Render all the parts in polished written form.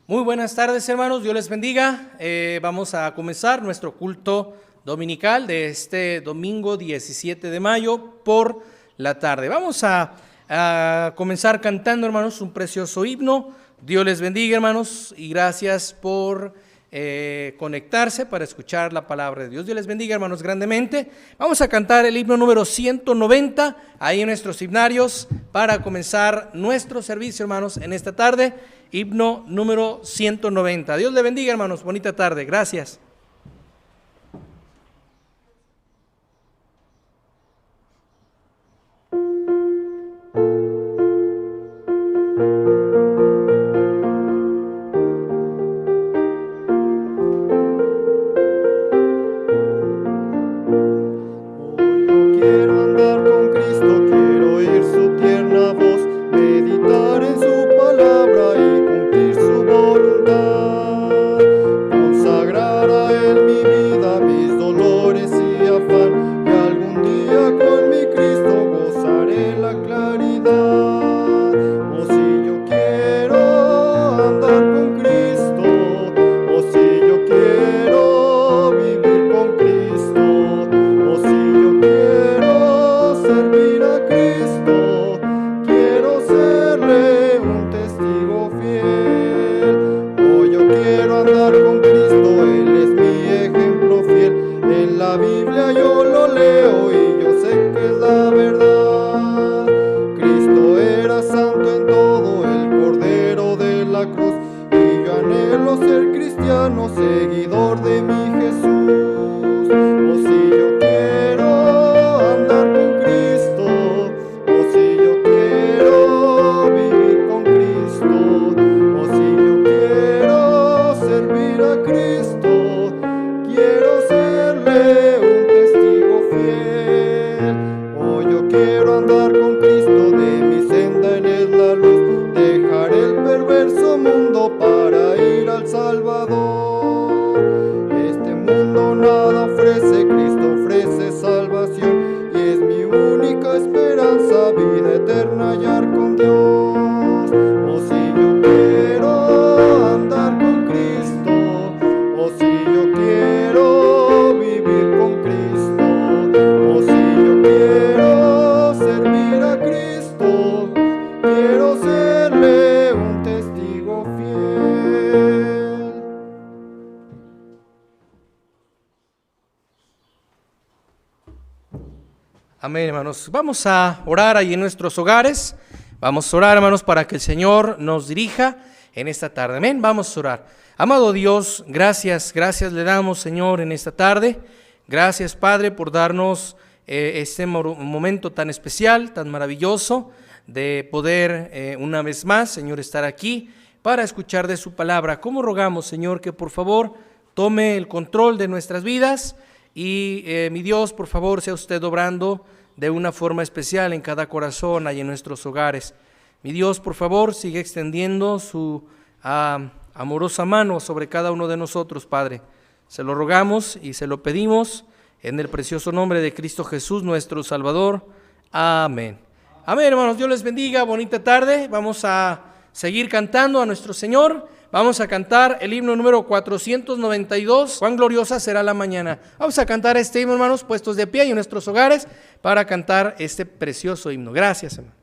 Muy buenas tardes, hermanos, Dios les bendiga. Vamos a comenzar nuestro culto dominical de este domingo 17 de mayo por la tarde. Vamos a comenzar cantando, hermanos, un precioso himno. Dios les bendiga, hermanos, y gracias por conectarse para escuchar la palabra de Dios. Dios les bendiga, hermanos, grandemente. Vamos a cantar el himno número 190 ahí en nuestros himnarios para comenzar nuestro servicio, hermanos, en esta tarde. Himno número 190. Dios les bendiga, hermanos. Bonita tarde. Gracias. Amén, hermanos. Vamos a orar ahí en nuestros hogares. Vamos a orar, hermanos, para que el Señor nos dirija en esta tarde. Amén. Vamos a orar. Amado Dios, gracias le damos, Señor, en esta tarde. Gracias, Padre, por darnos este momento tan especial, tan maravilloso, de poder una vez más, Señor, estar aquí para escuchar de su palabra. Como rogamos, Señor, que por favor tome el control de nuestras vidas y mi Dios, por favor, sea usted obrando de una forma especial en cada corazón y en nuestros hogares. Mi Dios, por favor, sigue extendiendo su amorosa mano sobre cada uno de nosotros, Padre. Se lo rogamos y se lo pedimos en el precioso nombre de Cristo Jesús, nuestro Salvador. Amén. Amén, hermanos. Dios les bendiga. Bonita tarde. Vamos a seguir cantando a nuestro Señor. Vamos a cantar el himno número 492, cuán gloriosa será la mañana. Vamos a cantar este himno, hermanos, puestos de pie y en nuestros hogares para cantar este precioso himno. Gracias, hermano.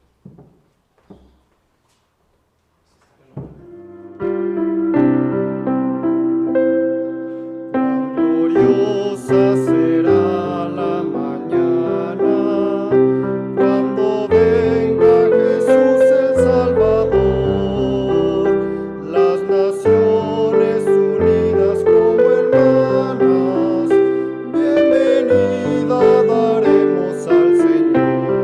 Gloriosa será la mañana cuando venga Jesús el Salvador. Las naciones unidas como hermanas, bienvenida daremos al Señor.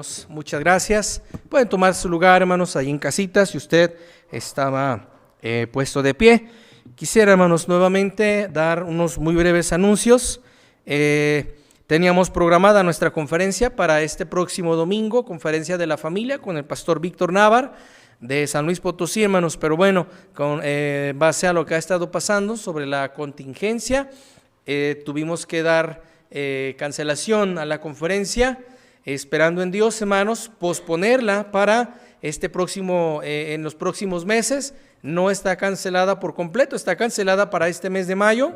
hermanos, muchas gracias. Pueden tomar su lugar, hermanos, ahí en casita, si usted estaba puesto de pie. Quisiera, hermanos, nuevamente dar unos muy breves anuncios. Teníamos programada nuestra conferencia para este próximo domingo, conferencia de la familia con el pastor Víctor Návar de San Luis Potosí, hermanos, pero bueno, con base a lo que ha estado pasando sobre la contingencia, tuvimos que dar cancelación a la conferencia, esperando en Dios, hermanos, posponerla para este próximo, en los próximos meses. No está cancelada por completo, está cancelada para este mes de mayo,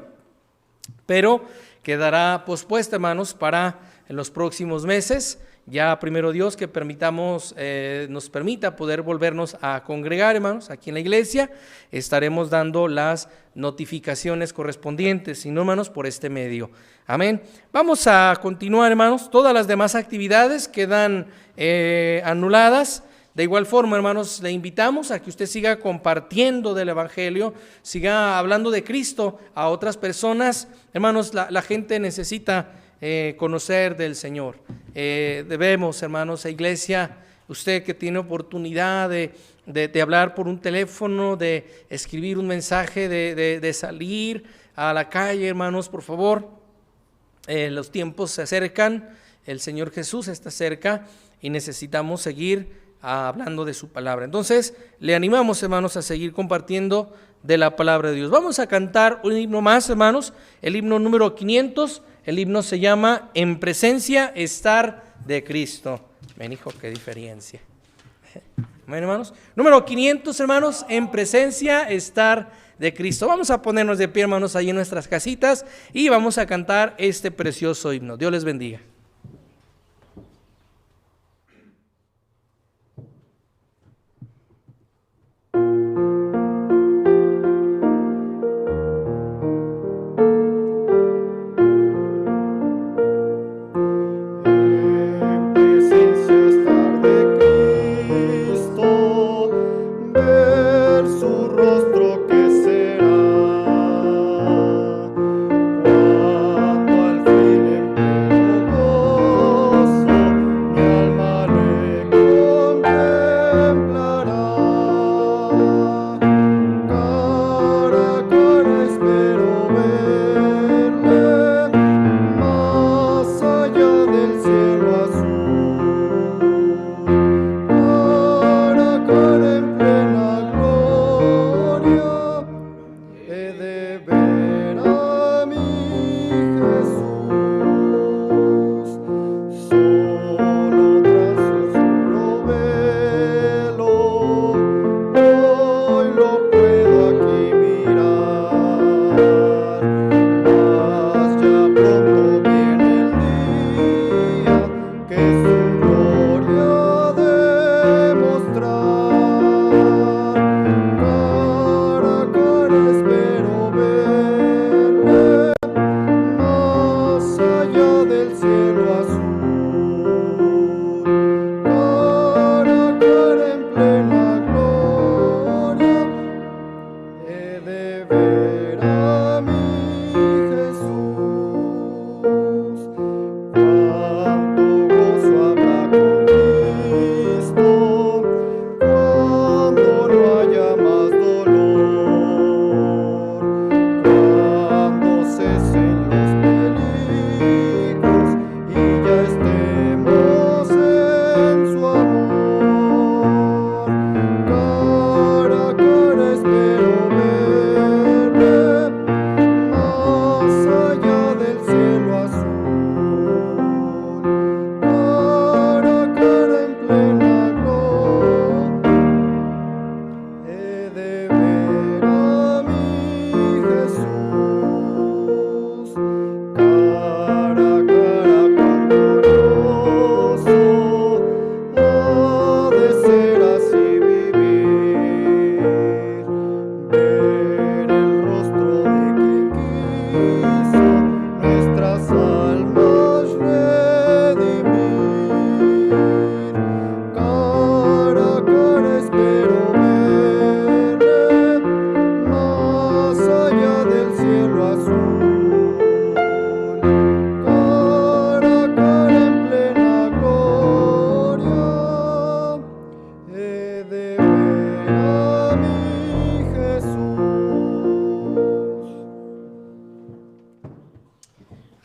pero quedará pospuesta, hermanos, para en los próximos meses. Ya primero Dios que nos permita poder volvernos a congregar, hermanos, aquí en la iglesia. Estaremos dando las notificaciones correspondientes, si no, hermanos, por este medio. Amén. Vamos a continuar, hermanos. Todas las demás actividades quedan anuladas. De igual forma, hermanos, le invitamos a que usted siga compartiendo del Evangelio, siga hablando de Cristo a otras personas. Hermanos, la gente necesita conocer del Señor. Debemos, hermanos, a iglesia, usted que tiene oportunidad de hablar por un teléfono, de escribir un mensaje, de salir a la calle, hermanos, por favor, los tiempos se acercan, el Señor Jesús está cerca y necesitamos seguir hablando de su palabra. Entonces, le animamos, hermanos, a seguir compartiendo de la palabra de Dios. Vamos a cantar un himno más, hermanos, el himno número 500. El himno se llama En presencia estar de Cristo. Ven, hijo, qué diferencia. Amén, hermanos. Número 500, hermanos, En presencia estar de Cristo. Vamos a ponernos de pie, hermanos, ahí en nuestras casitas y vamos a cantar este precioso himno. Dios les bendiga. Espero ver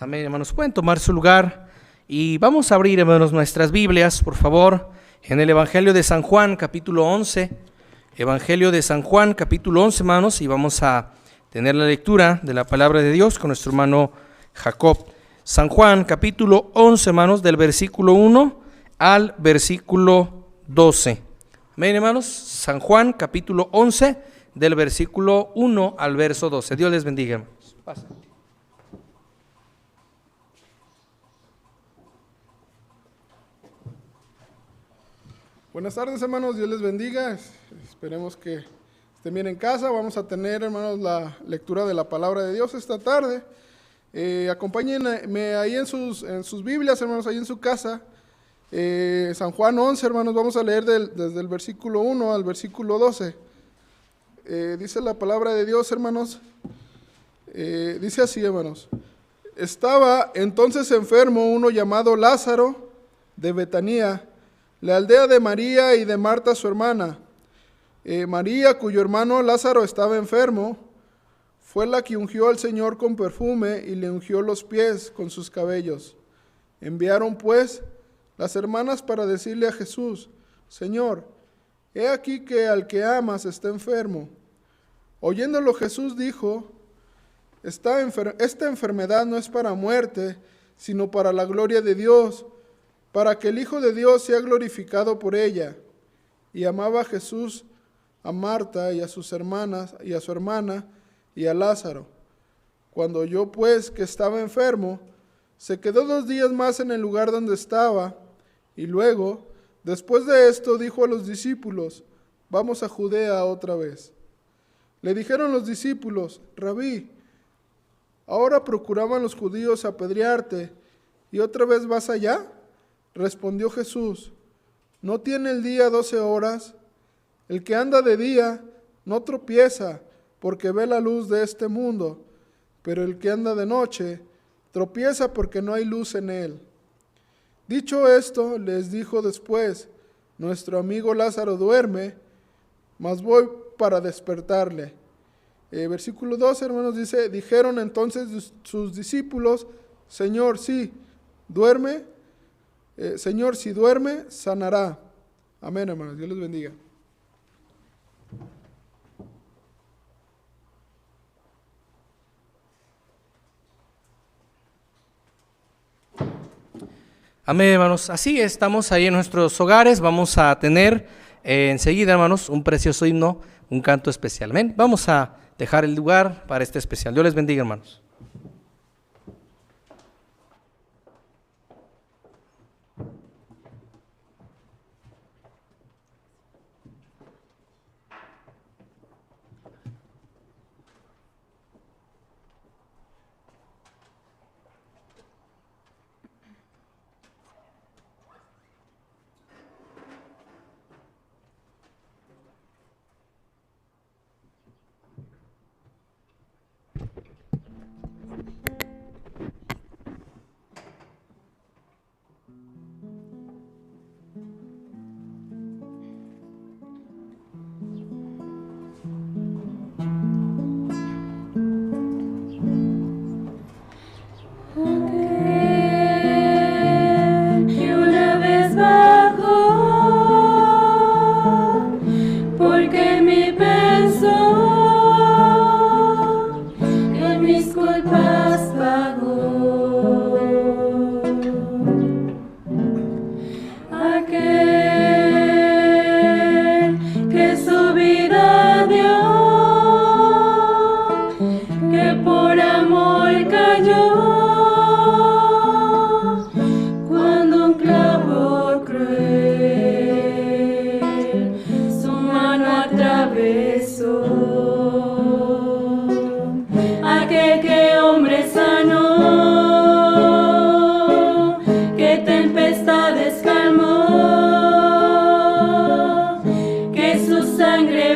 Amén, hermanos. Pueden tomar su lugar y vamos a abrir, hermanos, nuestras Biblias, por favor, en el Evangelio de San Juan, capítulo 11. Evangelio de San Juan, capítulo 11, hermanos, y vamos a tener la lectura de la palabra de Dios con nuestro hermano Jacob. San Juan, capítulo 11, hermanos, del versículo 1 al versículo 12. Amén, hermanos. San Juan, capítulo 11, del versículo 1 al verso 12. Dios les bendiga, hermanos. Pasen. Buenas tardes, hermanos, Dios les bendiga. Esperemos que estén bien en casa. Vamos a tener, hermanos, la lectura de la palabra de Dios esta tarde. Acompáñenme ahí en sus Biblias, hermanos, ahí en su casa. San Juan 11, hermanos, vamos a leer desde el versículo 1 al versículo 12. Dice la palabra de Dios, hermanos, dice así, hermanos. Estaba entonces enfermo uno llamado Lázaro de Betania, la aldea de María y de Marta su hermana. María, cuyo hermano Lázaro estaba enfermo, fue la que ungió al Señor con perfume y le ungió los pies con sus cabellos. Enviaron pues las hermanas para decirle a Jesús: Señor, he aquí que al que amas está enfermo. Oyéndolo Jesús dijo: esta enfermedad no es para muerte, sino para la gloria de Dios, para que el Hijo de Dios sea glorificado por ella. Y amaba a Jesús a Marta y a sus hermanas y a su hermana y a Lázaro. Cuando oyó pues que estaba enfermo, se quedó 2 días más en el lugar donde estaba, y luego, después de esto, dijo a los discípulos: vamos a Judea otra vez. Le dijeron los discípulos: Rabí, ahora procuraban los judíos apedrearte, ¿y otra vez vas allá? Respondió Jesús: ¿no tiene el día 12 horas? El que anda de día no tropieza, porque ve la luz de este mundo, pero el que anda de noche tropieza porque no hay luz en él. Dicho esto, les dijo después: nuestro amigo Lázaro duerme, mas voy para despertarle. Versículo 12, hermanos, dice: dijeron entonces sus discípulos: Señor, sí, duerme. Señor, si duerme, sanará. Amén, hermanos. Dios les bendiga. Amén, hermanos. Así estamos ahí en nuestros hogares. Vamos a tener enseguida, hermanos, un precioso himno, un canto especial. Amén. Vamos a dejar el lugar para este especial. Dios les bendiga, hermanos.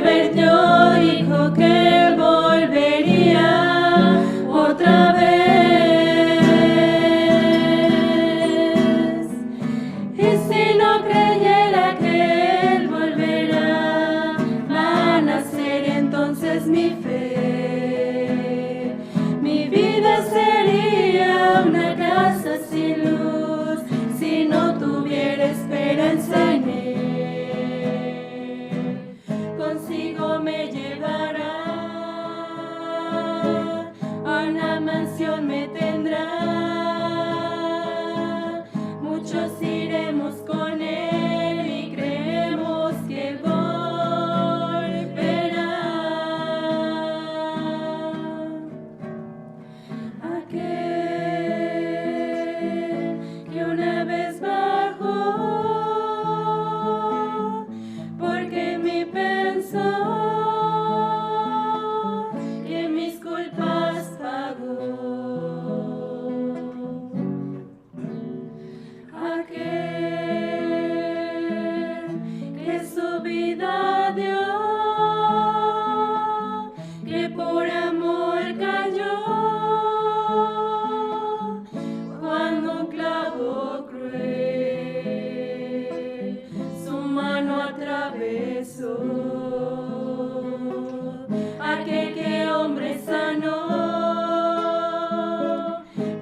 Vertió, dijo que volvería otra vez. mansión me tendrá. Muchos iremos con él y creemos que volverá. Aquel que una vez bajó, porque me pensó que mis culpas pagó. Aquel que su vida dio, que por amor cayó, cuando un clavo cruel su mano atravesó. Aquel que hombre sanó,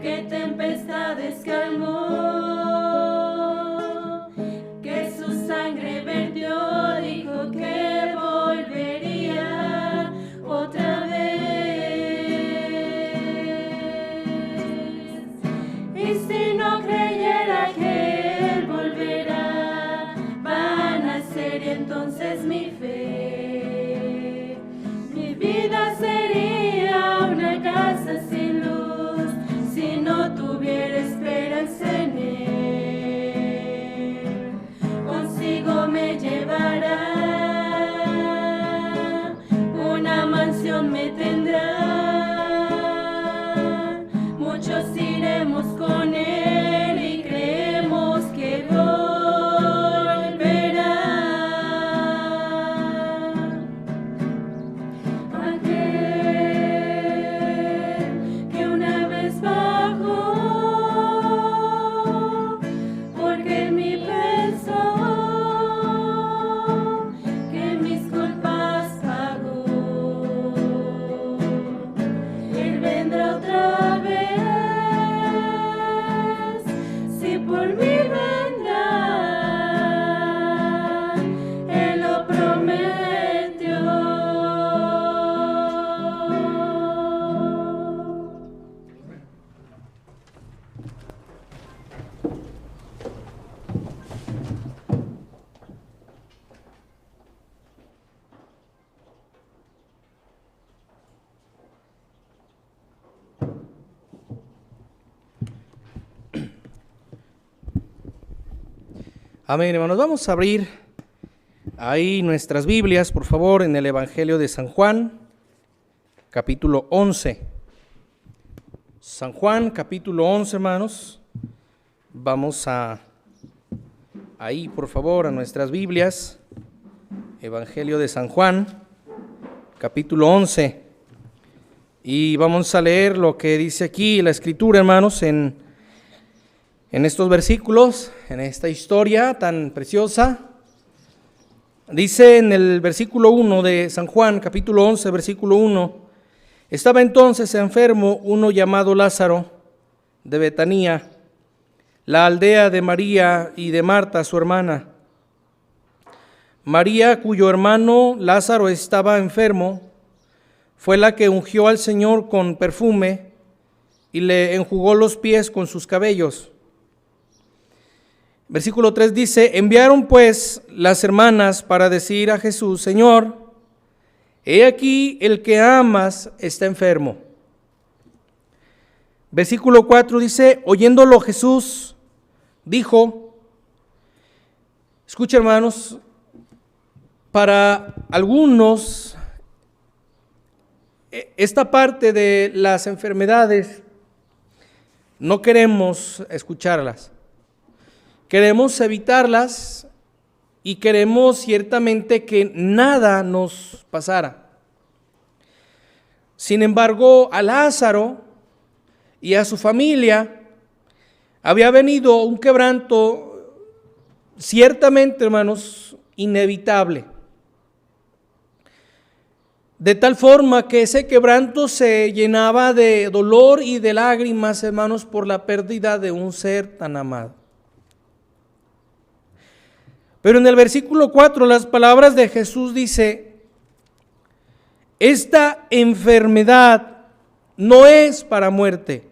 que tempestades calmó, que su sangre vertió, dijo que volvería otra vez. Y si no creyera que él volverá, vana sería entonces mi fe. Mi vida sería una casa sin luz si no tuviera esperanza en él. Consigo me llevará, una mansión me tendrá. Muchos iremos con él y creemos que volverá. Aquel que una vez bajó, porque me pensó que mis culpas pagó. Él vendrá otra vez, si por mí vendrá, él lo prometió. Amén, hermanos. Vamos a abrir ahí nuestras Biblias, por favor, en el Evangelio de San Juan, capítulo 11. San Juan, capítulo 11, hermanos. Vamos ahí, por favor, a nuestras Biblias. Evangelio de San Juan, capítulo 11. Y vamos a leer lo que dice aquí la Escritura, hermanos, en estos versículos, en esta historia tan preciosa. Dice en el versículo 1 de San Juan, capítulo 11, versículo 1: estaba entonces enfermo uno llamado Lázaro, de Betanía, la aldea de María y de Marta, su hermana. María, cuyo hermano Lázaro estaba enfermo, fue la que ungió al Señor con perfume y le enjugó los pies con sus cabellos. Versículo 3 dice: enviaron pues las hermanas para decir a Jesús: Señor, he aquí el que amas está enfermo. Versículo 4 dice: oyéndolo Jesús dijo. Escucha, hermanos, para algunos esta parte de las enfermedades no queremos escucharlas. Queremos evitarlas y queremos ciertamente que nada nos pasara. Sin embargo, a Lázaro y a su familia había venido un quebranto ciertamente, hermanos, inevitable. De tal forma que ese quebranto se llenaba de dolor y de lágrimas, hermanos, por la pérdida de un ser tan amado. Pero en el versículo 4 las palabras de Jesús dice: esta enfermedad no es para muerte.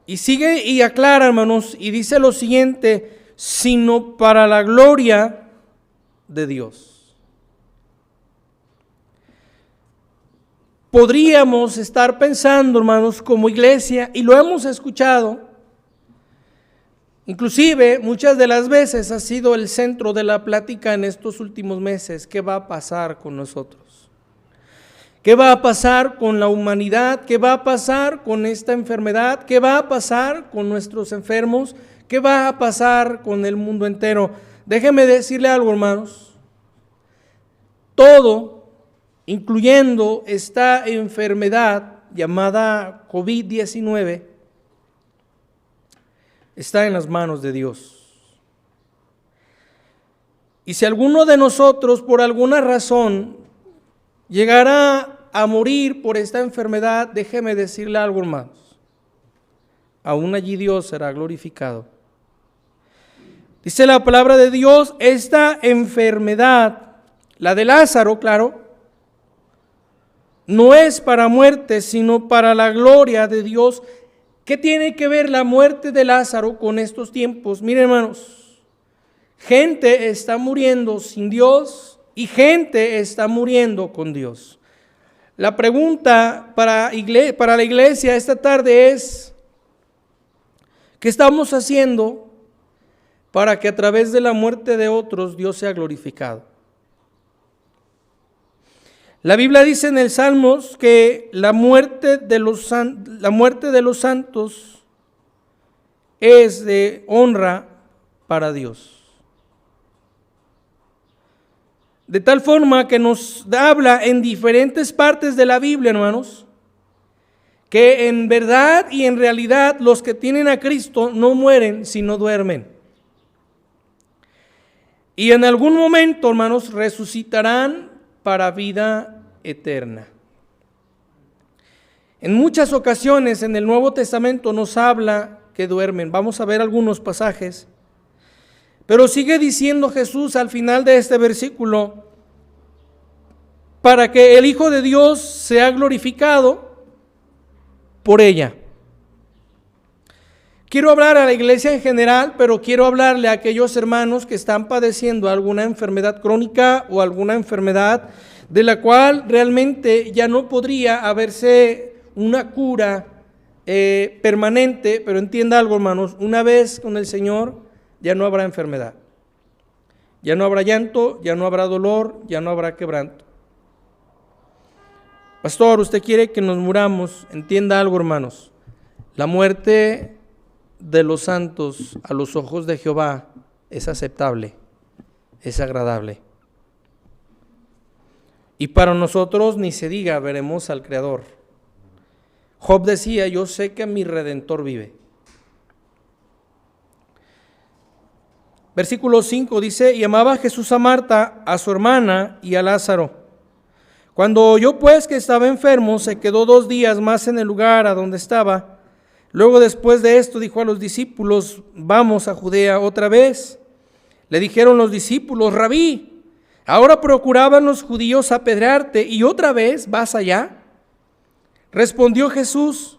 Y sigue y aclara, hermanos, y dice lo siguiente, sino para la gloria de Dios. Podríamos estar pensando, hermanos, como iglesia, y lo hemos escuchado, inclusive muchas de las veces ha sido el centro de la plática en estos últimos meses, ¿qué va a pasar con nosotros? ¿Qué va a pasar con la humanidad? ¿Qué va a pasar con esta enfermedad? ¿Qué va a pasar con nuestros enfermos? ¿Qué va a pasar con el mundo entero? Déjeme decirle algo, hermanos. Todo, incluyendo esta enfermedad llamada COVID-19, está en las manos de Dios. Y si alguno de nosotros, por alguna razón, llegara a morir por esta enfermedad, déjeme decirle algo, hermanos. Aún allí Dios será glorificado. Dice la palabra de Dios, esta enfermedad, la de Lázaro, claro, no es para muerte, sino para la gloria de Dios. ¿Qué tiene que ver la muerte de Lázaro con estos tiempos? Miren, hermanos, gente está muriendo sin Dios y gente está muriendo con Dios. La pregunta para la iglesia esta tarde es, ¿qué estamos haciendo para que a través de la muerte de otros Dios sea glorificado? La Biblia dice en el Salmos que la muerte de los santos es de honra para Dios. De tal forma que nos habla en diferentes partes de la Biblia, hermanos, que en verdad y en realidad los que tienen a Cristo no mueren sino duermen. Y en algún momento, hermanos, resucitarán para vida eterna. En muchas ocasiones en el Nuevo Testamento nos habla que duermen. Vamos a ver algunos pasajes. Pero sigue diciendo Jesús al final de este versículo, para que el Hijo de Dios sea glorificado por ella. Quiero hablar a la iglesia en general, pero quiero hablarle a aquellos hermanos que están padeciendo alguna enfermedad crónica o alguna enfermedad de la cual realmente ya no podría haberse una cura permanente, pero entienda algo, hermanos, una vez con el Señor ya no habrá enfermedad, ya no habrá llanto, ya no habrá dolor, ya no habrá quebranto. Pastor, usted quiere que nos muramos. Entienda algo, hermanos, la muerte de los santos a los ojos de Jehová es aceptable, es agradable. Y para nosotros ni se diga, veremos al Creador. Job decía, yo sé que mi Redentor vive. Versículo 5 dice, y amaba Jesús a Marta, a su hermana y a Lázaro. Cuando oyó pues que estaba enfermo, se quedó 2 días más en el lugar a donde estaba. Luego después de esto dijo a los discípulos, vamos a Judea otra vez. Le dijeron los discípulos, Rabí, ahora procuraban los judíos apedrearte y otra vez vas allá. Respondió Jesús,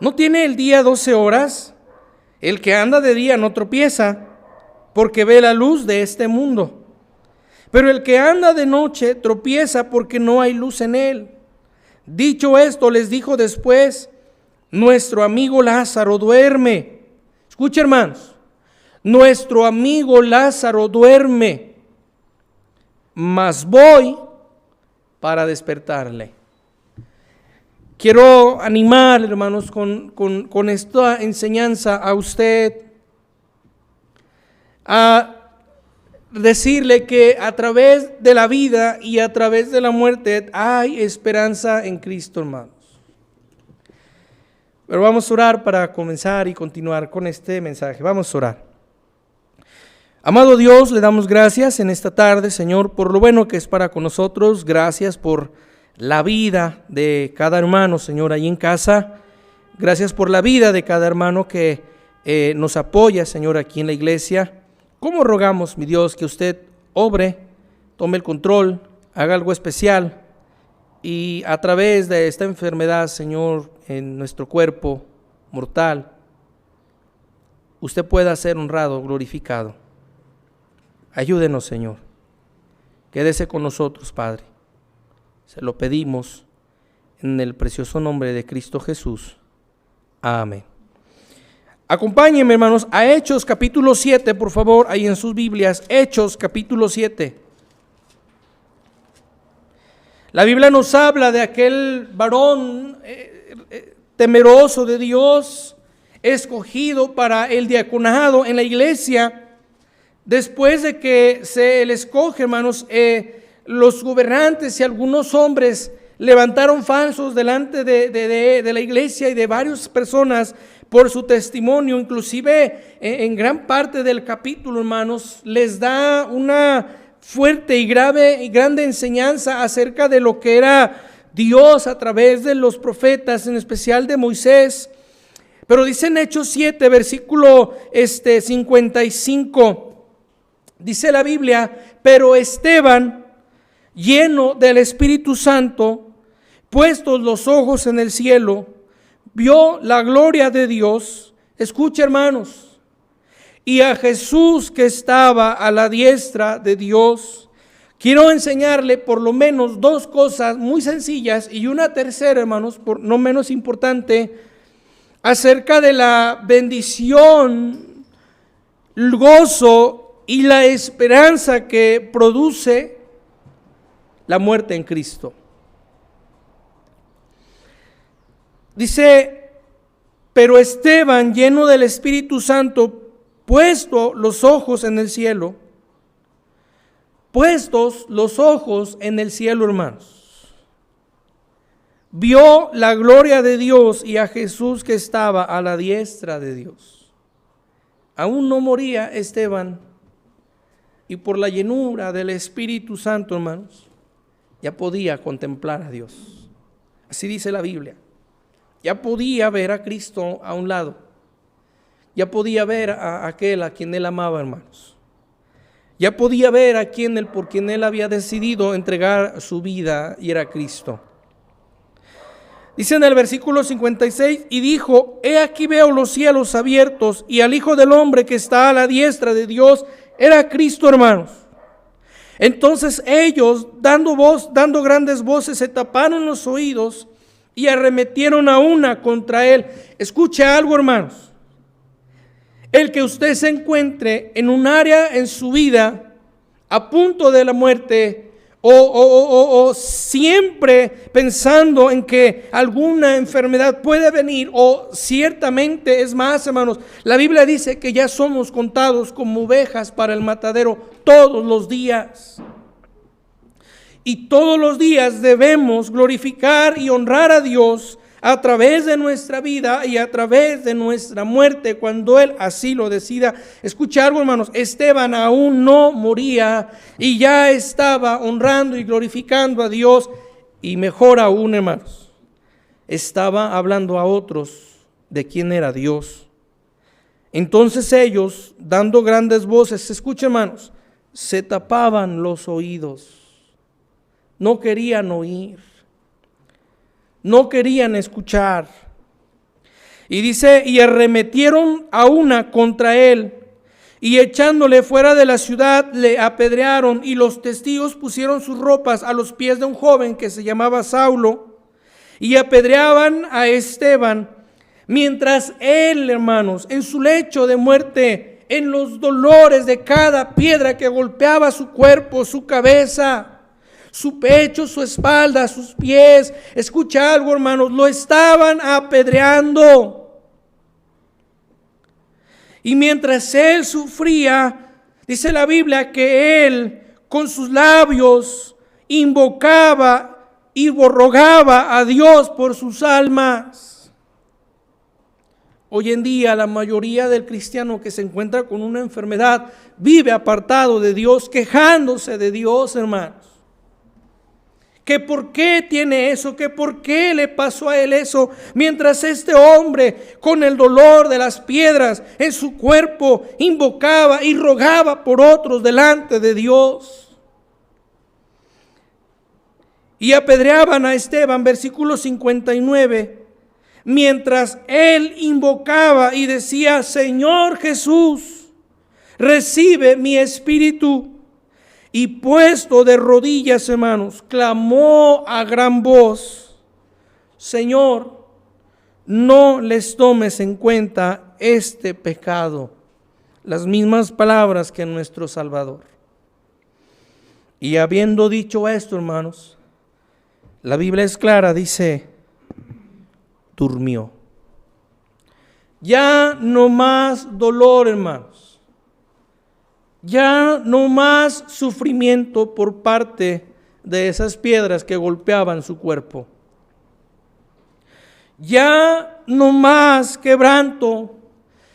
¿no tiene el día 12 horas? El que anda de día no tropieza, porque ve la luz de este mundo. Pero el que anda de noche tropieza porque no hay luz en él. Dicho esto, les dijo después, nuestro amigo Lázaro duerme. Escucha, hermanos, nuestro amigo Lázaro duerme, mas voy para despertarle. Quiero animar, hermanos, con esta enseñanza a usted, a decirle que a través de la vida y a través de la muerte hay esperanza en Cristo, hermanos. Pero vamos a orar para comenzar y continuar con este mensaje. Vamos a orar. Amado Dios, le damos gracias en esta tarde, Señor, por lo bueno que es para con nosotros. Gracias por la vida de cada hermano, Señor, ahí en casa. Gracias por la vida de cada hermano que nos apoya, Señor, aquí en la iglesia. ¿Cómo rogamos, mi Dios, que usted obre, tome el control, haga algo especial y a través de esta enfermedad, Señor, en nuestro cuerpo mortal, usted pueda ser honrado, glorificado. Ayúdenos, Señor. Quédese con nosotros, Padre. Se lo pedimos en el precioso nombre de Cristo Jesús. Amén. Acompáñenme, hermanos, a Hechos capítulo 7, por favor, ahí en sus Biblias. Hechos capítulo 7. La Biblia nos habla de aquel varón temeroso de Dios, escogido para el diaconado en la iglesia. Después de que se le escoge, hermanos, los gobernantes y algunos hombres levantaron falsos delante de la iglesia y de varias personas por su testimonio. Inclusive en gran parte del capítulo, hermanos, les da una fuerte y grande enseñanza acerca de lo que era Dios a través de los profetas, en especial de Moisés. Pero dice en Hechos 7, versículo 55, dice la Biblia: pero Esteban, lleno del Espíritu Santo, puestos los ojos en el cielo, vio la gloria de Dios. Escucha, hermanos, y a Jesús que estaba a la diestra de Dios. Quiero enseñarle por lo menos dos cosas muy sencillas y una tercera, hermanos, por no menos importante, acerca de la bendición, el gozo y la esperanza que produce la muerte en Cristo. Dice: pero Esteban, lleno del Espíritu Santo, puesto los ojos en el cielo, puestos los ojos en el cielo, hermanos, vio la gloria de Dios y a Jesús que estaba a la diestra de Dios. Aún no moría Esteban, y por la llenura del Espíritu Santo, hermanos, ya podía contemplar a Dios. Así dice la Biblia. Ya podía ver a Cristo a un lado. Ya podía ver a aquel a quien él amaba, hermanos. Ya podía ver a quien por quien él había decidido entregar su vida, y era Cristo. Dice en el versículo 56, y dijo: he aquí veo los cielos abiertos y al Hijo del Hombre que está a la diestra de Dios. Era Cristo, hermanos. Entonces ellos, dando grandes voces, se taparon los oídos y arremetieron a una contra él. Escucha algo, hermanos. El que usted se encuentre en un área en su vida a punto de la muerte, o siempre pensando en que alguna enfermedad puede venir, o ciertamente, es más, hermanos, la Biblia dice que ya somos contados como ovejas para el matadero todos los días. Y todos los días debemos glorificar y honrar a Dios a través de nuestra vida y a través de nuestra muerte, cuando Él así lo decida. Escucha algo, hermanos. Esteban aún no moría y ya estaba honrando y glorificando a Dios. Y mejor aún, hermanos, estaba hablando a otros de quién era Dios. Entonces ellos, dando grandes voces, escucha, hermanos, se tapaban los oídos. No querían oír. No querían escuchar. Y dice: y arremetieron a una contra él, y echándole fuera de la ciudad le apedrearon, y los testigos pusieron sus ropas a los pies de un joven que se llamaba Saulo, y apedreaban a Esteban, mientras él, hermanos, en su lecho de muerte, en los dolores de cada piedra que golpeaba su cuerpo, su cabeza, su pecho, su espalda, sus pies. Escucha algo, hermanos, lo estaban apedreando. Y mientras él sufría, dice la Biblia que él con sus labios invocaba y rogaba a Dios por sus almas. Hoy en día la mayoría del cristiano que se encuentra con una enfermedad vive apartado de Dios, quejándose de Dios, hermanos. Que por qué tiene eso, que por qué le pasó a él eso, mientras este hombre con el dolor de las piedras en su cuerpo invocaba y rogaba por otros delante de Dios. y apedreaban a Esteban, versículo 59, mientras él invocaba y decía: Señor Jesús, recibe mi espíritu. Y puesto de rodillas, hermanos, clamó a gran voz: Señor, no les tomes en cuenta este pecado. Las mismas palabras que nuestro Salvador. Y habiendo dicho esto, hermanos, la Biblia es clara, dice: durmió. Ya no más dolor, hermanos. Ya no más sufrimiento por parte de esas piedras que golpeaban su cuerpo. Ya no más quebranto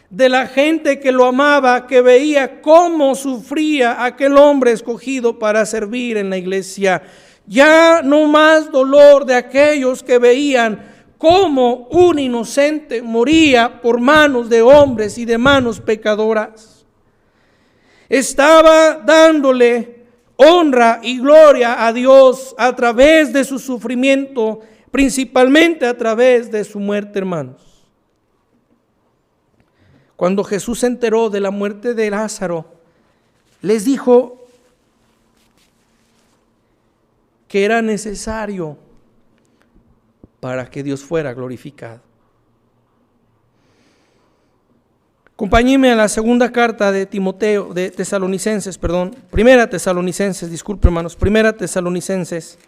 de la gente que lo amaba, que veía cómo sufría aquel hombre escogido para servir en la iglesia. Ya no más dolor de aquellos que veían cómo un inocente moría por manos de hombres y de manos pecadoras. Estaba dándole honra y gloria a Dios a través de su sufrimiento, principalmente a través de su muerte, hermanos. Cuando Jesús se enteró de la muerte de Lázaro, les dijo que era necesario para que Dios fuera glorificado. Acompáñenme a la segunda carta de Timoteo, de Tesalonicenses, perdón, primera Tesalonicenses, disculpe hermanos, primera Tesalonicenses.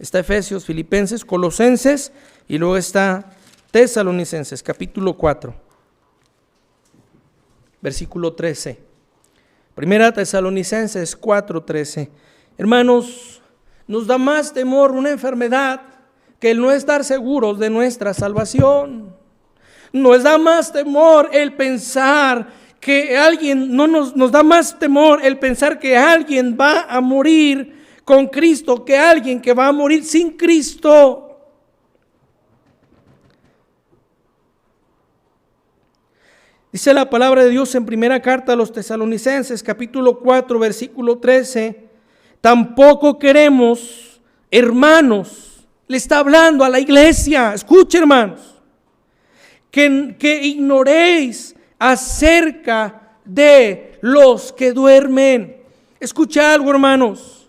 Está Efesios, Filipenses, Colosenses y luego está Tesalonicenses, capítulo 4, versículo 13. Primera Tesalonicenses 4:13. Hermanos, nos da más temor una enfermedad que el no estar seguros de nuestra salvación. Nos da más temor el pensar que alguien, nos da más temor el pensar que alguien va a morir con Cristo que alguien que va a morir sin Cristo. Dice la palabra de Dios en primera carta a los Tesalonicenses, capítulo 4, versículo 13. Tampoco queremos, hermanos, le está hablando a la iglesia, escuchen hermanos, que ignoréis acerca de los que duermen. Escucha algo, hermanos.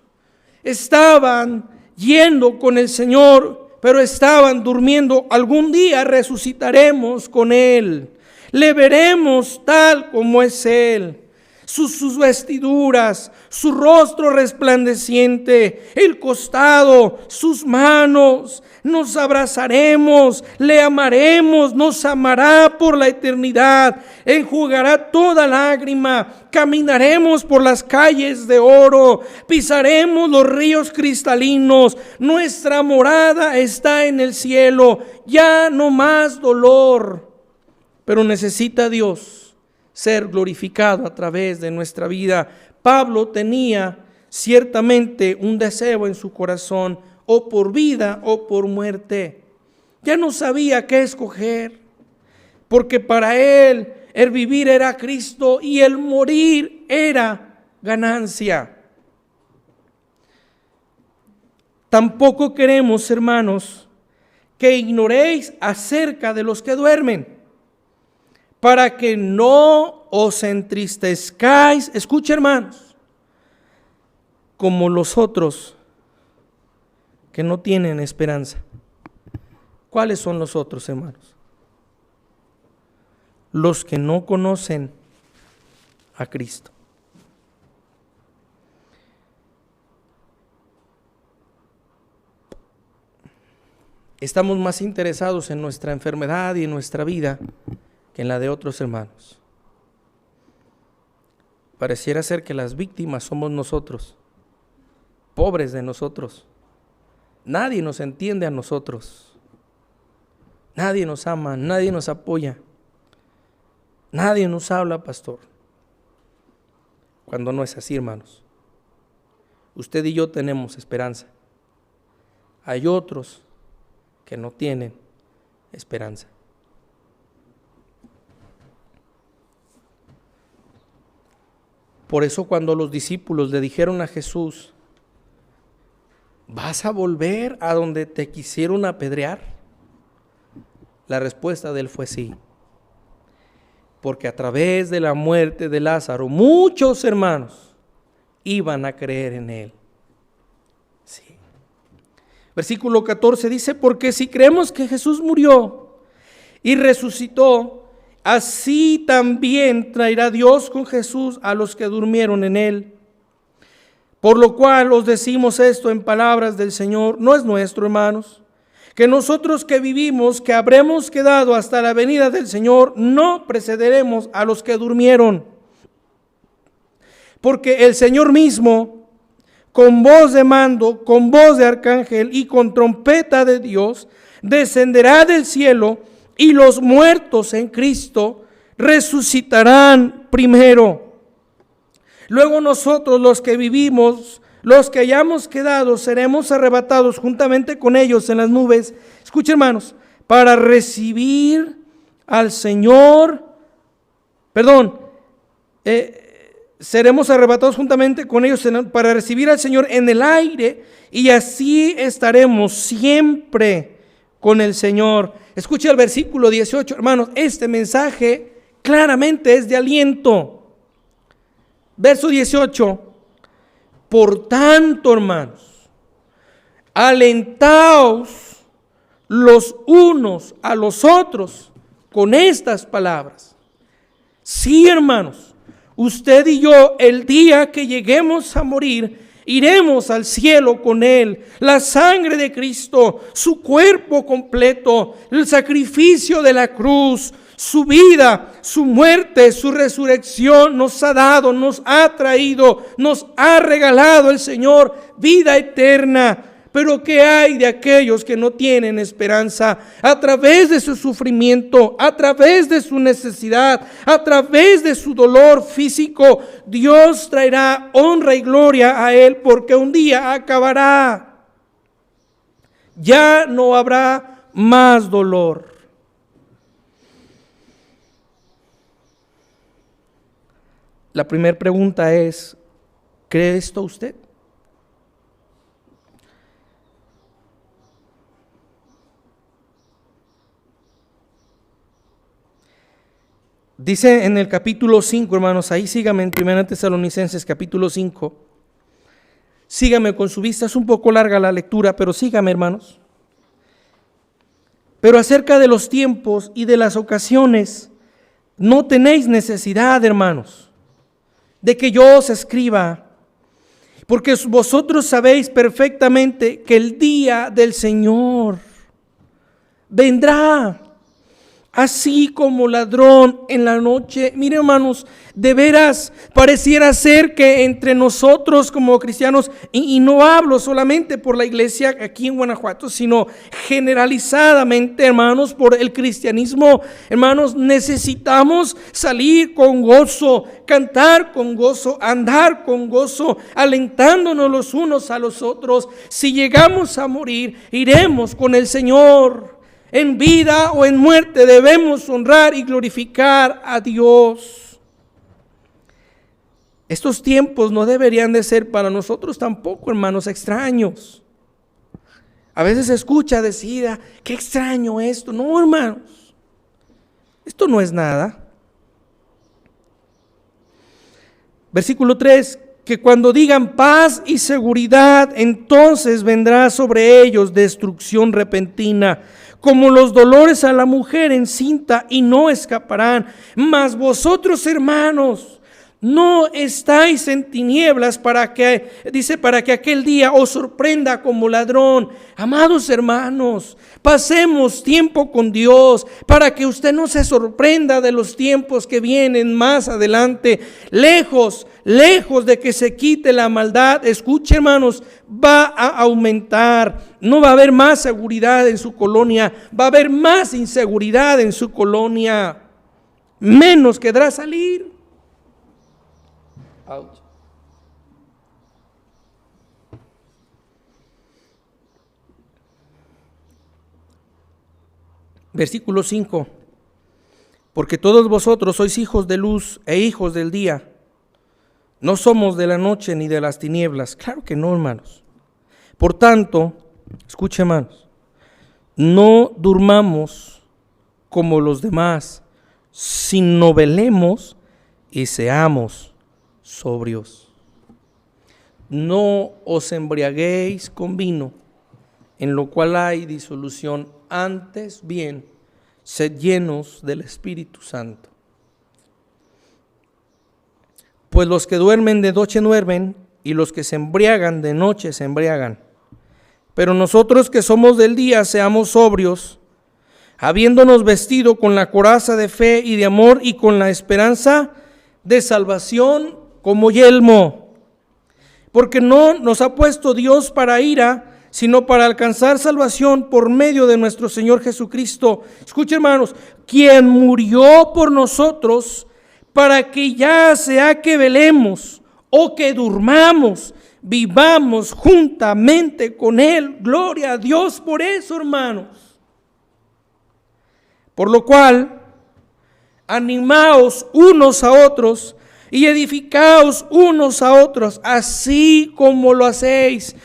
Estaban yendo con el Señor, pero estaban durmiendo. Algún día resucitaremos con Él. Le veremos tal como es Él. Sus vestiduras, su rostro resplandeciente, el costado, sus manos. Nos abrazaremos, le amaremos, nos amará por la eternidad, enjugará toda lágrima, caminaremos por las calles de oro, pisaremos los ríos cristalinos, nuestra morada está en el cielo, ya no más dolor, pero necesita Dios ser glorificado a través de nuestra vida. Pablo tenía ciertamente un deseo en su corazón, o por vida o por muerte. Ya no sabía qué escoger, porque para él el vivir era Cristo y el morir era ganancia. Tampoco queremos, hermanos, que ignoréis acerca de los que duermen, para que no os entristezcáis, escucha hermanos, como los otros que no tienen esperanza. ¿Cuáles son los otros, hermanos? Los que no conocen a Cristo. Estamos más interesados en nuestra enfermedad y en nuestra vida que en la de otros hermanos. Pareciera ser que las víctimas somos nosotros, pobres de nosotros. Nadie nos entiende a nosotros. Nadie nos ama, nadie nos apoya. Nadie nos habla, pastor. Cuando no es así, hermanos. Usted y yo tenemos esperanza. Hay otros que no tienen esperanza. Por eso cuando los discípulos le dijeron a Jesús ¿Vas a volver a donde te quisieron apedrear? La respuesta de él fue sí. Porque a través de la muerte de Lázaro, muchos hermanos iban a creer en él. Sí. Versículo 14 dice, porque si creemos que Jesús murió y resucitó, así también traerá Dios con Jesús a los que durmieron en él. Por lo cual os decimos esto en palabras del Señor, no es nuestro, hermanos, que nosotros que vivimos, que habremos quedado hasta la venida del Señor, no precederemos a los que durmieron. Porque el Señor mismo, con voz de mando, con voz de arcángel y con trompeta de Dios, descenderá del cielo, y los muertos en Cristo resucitarán primero. Luego nosotros, los que vivimos, los que hayamos quedado, seremos arrebatados juntamente con ellos en las nubes. Escuchen, hermanos, para recibir al Señor, seremos arrebatados juntamente con ellos para recibir al Señor en el aire, y así estaremos siempre con el Señor. Escuche el versículo 18, hermanos, este mensaje claramente es de aliento. Verso 18, por tanto, hermanos, alentaos los unos a los otros con estas palabras. Sí, hermanos, usted y yo, el día que lleguemos a morir, iremos al cielo con Él. La sangre de Cristo, su cuerpo completo, el sacrificio de la cruz, su vida, su muerte, su resurrección nos ha dado, nos ha traído, nos ha regalado el Señor vida eterna. Pero ¿qué hay de aquellos que no tienen esperanza? A través de su sufrimiento, a través de su necesidad, a través de su dolor físico, Dios traerá honra y gloria a Él, porque un día acabará. Ya no habrá más dolor. La primera pregunta es, ¿cree esto usted? Dice en el capítulo 5, hermanos, ahí sígame en 1 Tesalonicenses capítulo 5. Sígame con su vista, es un poco larga la lectura, pero sígame, hermanos. Pero acerca de los tiempos y de las ocasiones, no tenéis necesidad, hermanos, de que yo os escriba, porque vosotros sabéis perfectamente que el día del Señor vendrá así como ladrón en la noche. Miren, hermanos, de veras pareciera ser que entre nosotros como cristianos, y no hablo solamente por la iglesia aquí en Guanajuato, sino generalizadamente, hermanos, por el cristianismo, hermanos, necesitamos salir con gozo, cantar con gozo, andar con gozo, alentándonos los unos a los otros. Si llegamos a morir, iremos con el Señor. En vida o en muerte debemos honrar y glorificar a Dios. Estos tiempos no deberían de ser para nosotros tampoco, hermanos, extraños. A veces se escucha decir, qué extraño esto. No, hermanos, esto no es nada. Versículo 3, que cuando digan paz y seguridad, entonces vendrá sobre ellos destrucción repentina, como los dolores a la mujer encinta, y no escaparán. Mas vosotros, hermanos, no estáis en tinieblas para que aquel día os sorprenda como ladrón. Amados hermanos, pasemos tiempo con Dios para que usted no se sorprenda de los tiempos que vienen más adelante. Lejos de que se quite la maldad, escuche, hermanos, va a aumentar. No va a haber más seguridad en su colonia, va a haber más inseguridad en su colonia. Menos quedará salir. Ouch. Versículo 5. Porque todos vosotros sois hijos de luz e hijos del día. No somos de la noche ni de las tinieblas. Claro que no, hermanos. Por tanto, escuche, hermanos, no durmamos como los demás, sino velemos y seamos sobrios. No os embriaguéis con vino, en lo cual hay disolución, antes bien, sed llenos del Espíritu Santo. Pues los que duermen de noche duermen, y los que se embriagan de noche se embriagan. Pero nosotros que somos del día, seamos sobrios, habiéndonos vestido con la coraza de fe y de amor, y con la esperanza de salvación como yelmo. Porque no nos ha puesto Dios para ira, sino para alcanzar salvación por medio de nuestro Señor Jesucristo. Escuchen, hermanos, quien murió por nosotros, para que ya sea que velemos o que durmamos, vivamos juntamente con Él. Gloria a Dios por eso, hermanos. Por lo cual, animaos unos a otros y edificaos unos a otros, así como lo hacéis.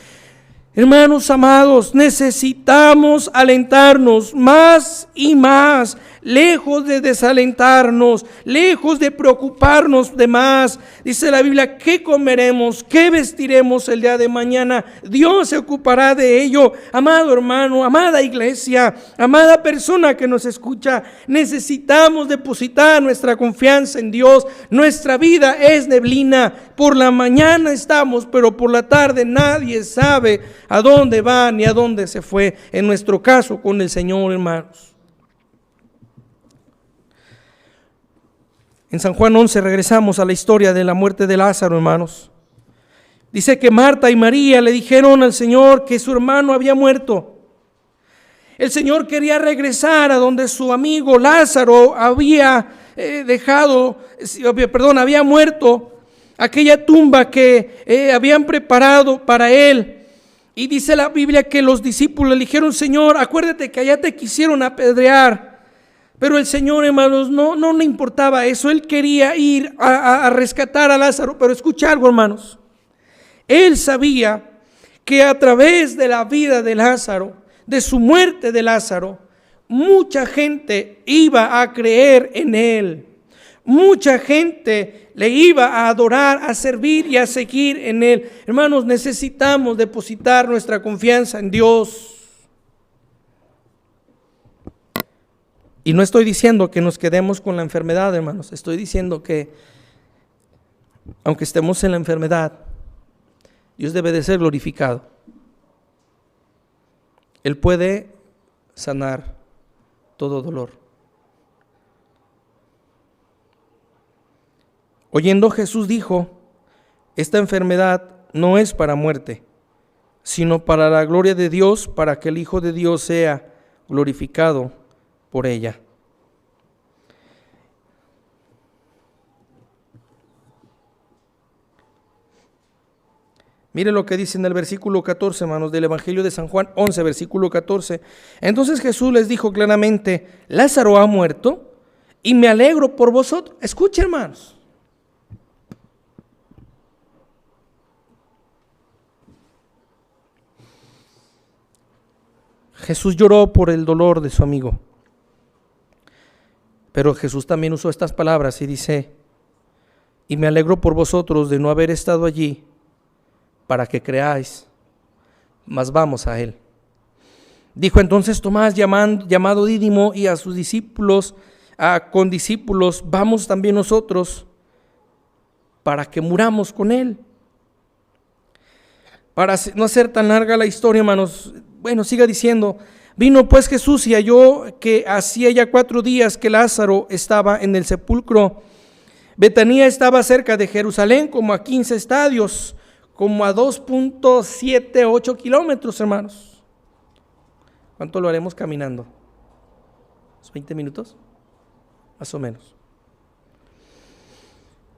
Hermanos amados, necesitamos alentarnos más y más, lejos de desalentarnos, lejos de preocuparnos de más. Dice la Biblia, ¿qué comeremos? ¿Qué vestiremos el día de mañana? Dios se ocupará de ello. Amado hermano, amada iglesia, amada persona que nos escucha, necesitamos depositar nuestra confianza en Dios. Nuestra vida es neblina. Por la mañana estamos, pero por la tarde nadie sabe a dónde va ni a dónde se fue. En nuestro caso con el Señor, hermanos. En San Juan 11 regresamos a la historia de la muerte de Lázaro, hermanos. Dice que Marta y María le dijeron al Señor que su hermano había muerto. El Señor quería regresar a donde su amigo Lázaro había había muerto, aquella tumba que habían preparado para él. Y dice la Biblia que los discípulos le dijeron, Señor, acuérdate que allá te quisieron apedrear. Pero el Señor, hermanos, no le importaba eso. Él quería ir a rescatar a Lázaro. Pero escucha algo, hermanos. Él sabía que a través de la vida de Lázaro, de su muerte de Lázaro, mucha gente iba a creer en él. Mucha gente le iba a adorar, a servir y a seguir en él. Hermanos, necesitamos depositar nuestra confianza en Dios. Y no estoy diciendo que nos quedemos con la enfermedad, hermanos. Estoy diciendo que, aunque estemos en la enfermedad, Dios debe de ser glorificado. Él puede sanar todo dolor. Oyendo Jesús dijo, esta enfermedad no es para muerte, sino para la gloria de Dios, para que el Hijo de Dios sea glorificado por ella. Mire lo que dice en el versículo 14, hermanos, del Evangelio de San Juan 11, versículo 14. Entonces Jesús les dijo claramente, Lázaro ha muerto y me alegro por vosotros. Escuchen, hermanos. Jesús lloró por el dolor de su amigo. Pero Jesús también usó estas palabras y dice, y me alegro por vosotros de no haber estado allí para que creáis, mas vamos a él. Dijo entonces Tomás, llamado Dídimo, y a sus discípulos, con discípulos, vamos también nosotros para que muramos con él. Para no hacer tan larga la historia, hermanos, bueno, siga diciendo, vino pues Jesús y halló que hacía ya 4 días que Lázaro estaba en el sepulcro. Betanía estaba cerca de Jerusalén, como a 15 estadios, como a 2.78 kilómetros, hermanos. ¿Cuánto lo haremos caminando? ¿20 minutos? Más o menos.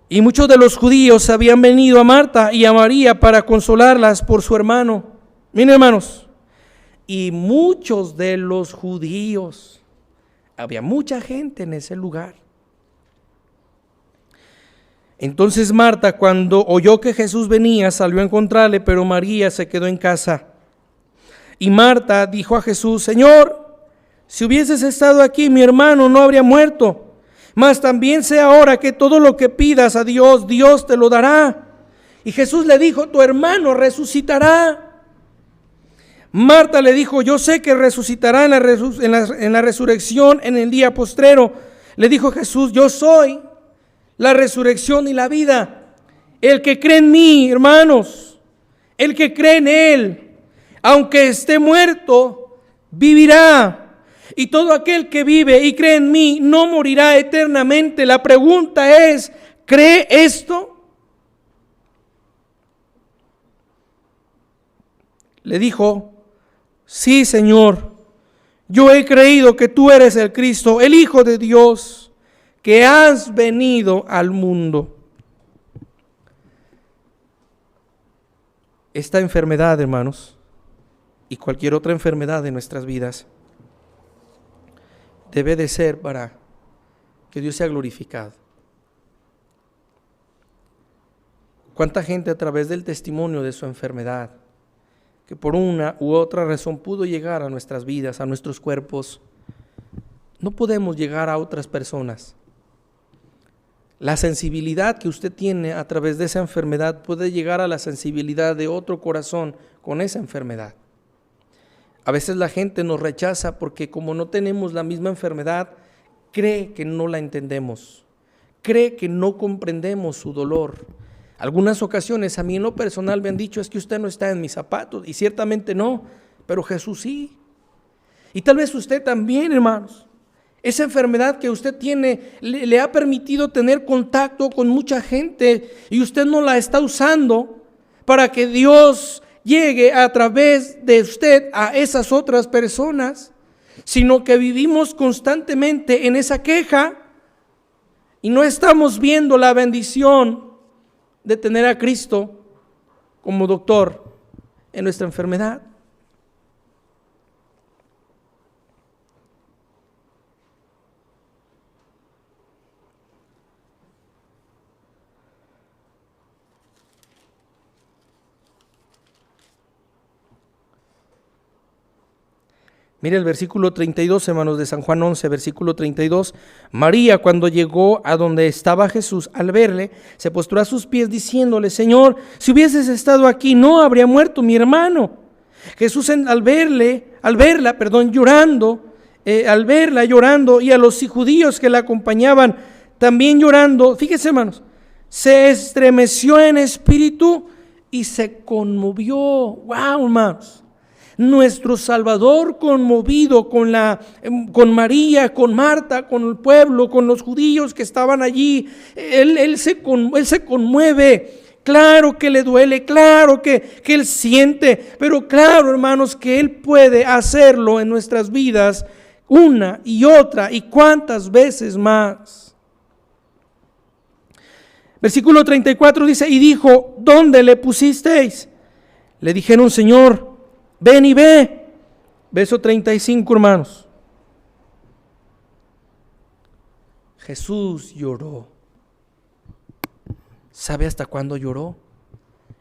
Y muchos de los judíos habían venido a Marta y a María para consolarlas por su hermano. Miren, hermanos, y muchos de los judíos, había mucha gente en ese lugar. Entonces Marta, cuando oyó que Jesús venía, salió a encontrarle, pero María se quedó en casa. Y Marta dijo a Jesús: Señor, si hubieses estado aquí, mi hermano no habría muerto. Mas también sé ahora que todo lo que pidas a Dios, Dios te lo dará. Y Jesús le dijo: tu hermano resucitará. Marta le dijo: yo sé que resucitará en la resurrección en el día postrero. Le dijo Jesús: yo soy la resurrección y la vida. El que cree en mí, hermanos, el que cree en Él, aunque esté muerto, vivirá. Y todo aquel que vive y cree en mí no morirá eternamente. La pregunta es: ¿cree esto? Le dijo: sí, Señor, yo he creído que tú eres el Cristo, el Hijo de Dios, que has venido al mundo. Esta enfermedad, hermanos, y cualquier otra enfermedad de nuestras vidas, debe de ser para que Dios sea glorificado. ¿Cuánta gente a través del testimonio de su enfermedad, que por una u otra razón pudo llegar a nuestras vidas, a nuestros cuerpos? No podemos llegar a otras personas. La sensibilidad que usted tiene a través de esa enfermedad puede llegar a la sensibilidad de otro corazón con esa enfermedad. A veces la gente nos rechaza porque como no tenemos la misma enfermedad, cree que no la entendemos, cree que no comprendemos su dolor. Algunas ocasiones a mí en lo personal me han dicho: es que usted no está en mis zapatos, y ciertamente no, pero Jesús sí. Y tal vez usted también, hermanos. Esa enfermedad que usted tiene le ha permitido tener contacto con mucha gente y usted no la está usando para que Dios llegue a través de usted a esas otras personas, sino que vivimos constantemente en esa queja y no estamos viendo la bendición de tener a Cristo como doctor en nuestra enfermedad. Mire el versículo 32, hermanos, de San Juan 11, versículo 32. María, cuando llegó a donde estaba Jesús, al verle, se postró a sus pies diciéndole: Señor, si hubieses estado aquí, no habría muerto mi hermano. Jesús al verla llorando, y a los judíos que la acompañaban también llorando, fíjese, hermanos, se estremeció en espíritu y se conmovió. Wow, hermanos. Nuestro Salvador, conmovido con María, con Marta, con el pueblo, con los judíos que estaban allí, Él se conmueve. Claro que le duele, claro que Él siente, pero claro, hermanos, que Él puede hacerlo en nuestras vidas una y otra y cuántas veces más. Versículo 34 dice: y dijo: ¿dónde le pusisteis? Le dijeron: Señor, ven y ve. Verso 35, hermanos. Jesús lloró. ¿Sabe hasta cuándo lloró?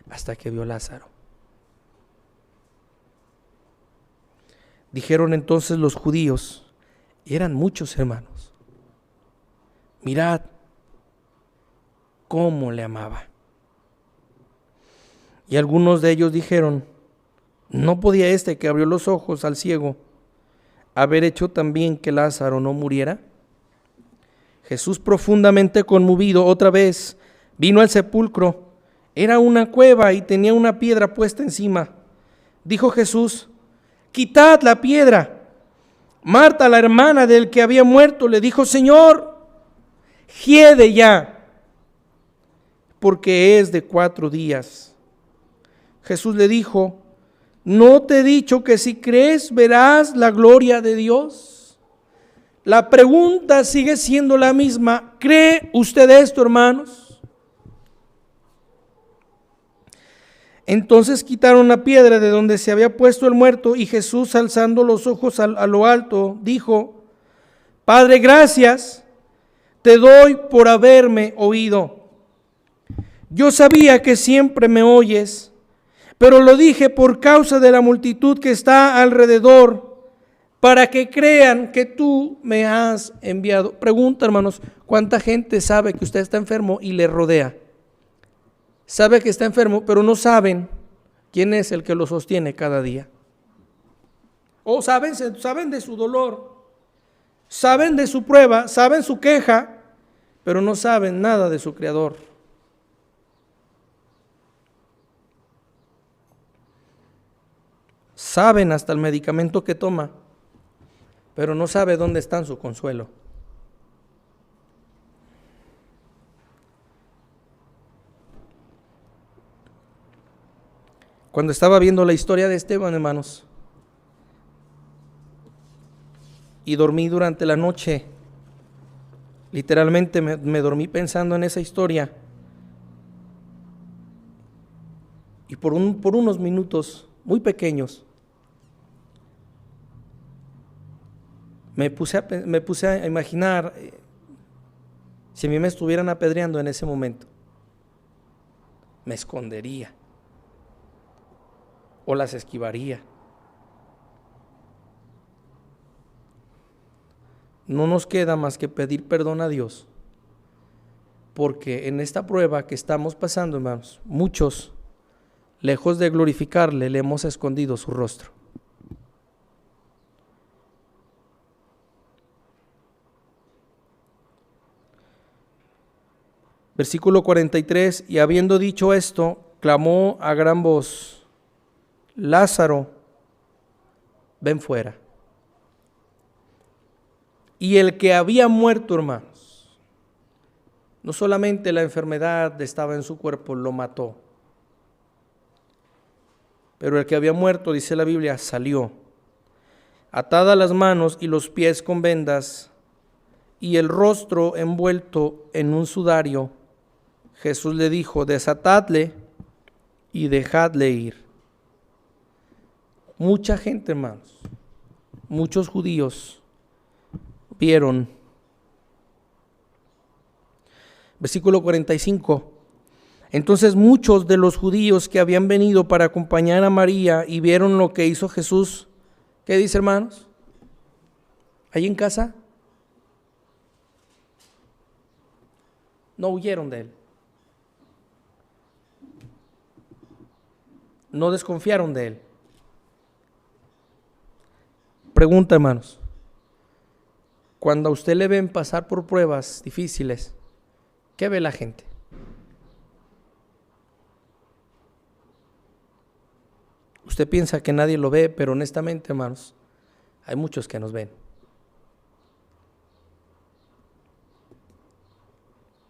Hasta que vio a Lázaro. Dijeron entonces los judíos, y eran muchos, hermanos: mirad cómo le amaba. Y algunos de ellos dijeron: ¿no podía este que abrió los ojos al ciego haber hecho también que Lázaro no muriera? Jesús, profundamente conmovido, otra vez vino al sepulcro. Era una cueva y tenía una piedra puesta encima. Dijo Jesús: quitad la piedra. Marta, la hermana del que había muerto, le dijo: Señor, hiede ya, porque es de 4 días. Jesús le dijo: ¿no te he dicho que si crees verás la gloria de Dios? La pregunta sigue siendo la misma: ¿cree usted esto, hermanos? Entonces quitaron la piedra de donde se había puesto el muerto, y Jesús, alzando los ojos a lo alto, dijo: Padre, gracias te doy por haberme oído. Yo sabía que siempre me oyes, pero lo dije por causa de la multitud que está alrededor, para que crean que tú me has enviado. Pregunta, hermanos, ¿cuánta gente sabe que usted está enfermo y le rodea? Sabe que está enfermo, pero no saben quién es el que lo sostiene cada día. O saben de su dolor, saben de su prueba, saben su queja, pero no saben nada de su Creador. Saben hasta el medicamento que toma, pero no sabe dónde está su consuelo. Cuando estaba viendo la historia de Esteban, hermanos, y dormí durante la noche, literalmente me dormí pensando en esa historia, y por unos minutos muy pequeños me puse a imaginar si a mí me estuvieran apedreando en ese momento, me escondería o las esquivaría. No nos queda más que pedir perdón a Dios, porque en esta prueba que estamos pasando, hermanos, muchos, lejos de glorificarle, le hemos escondido su rostro. Versículo 43, y habiendo dicho esto, clamó a gran voz: Lázaro, ven fuera. Y el que había muerto, hermanos, no solamente la enfermedad estaba en su cuerpo, lo mató, pero el que había muerto, dice la Biblia, salió, atadas las manos y los pies con vendas, y el rostro envuelto en un sudario. Jesús le dijo: desatadle y dejadle ir. Mucha gente, hermanos, muchos judíos vieron. Versículo 45. Entonces muchos de los judíos que habían venido para acompañar a María y vieron lo que hizo Jesús, ¿qué dice, hermanos? Ahí en casa no huyeron de él, no desconfiaron de él. Pregunta, hermanos, cuando a usted le ven pasar por pruebas difíciles, ¿qué ve la gente? Usted piensa que nadie lo ve, pero honestamente, hermanos, hay muchos que nos ven.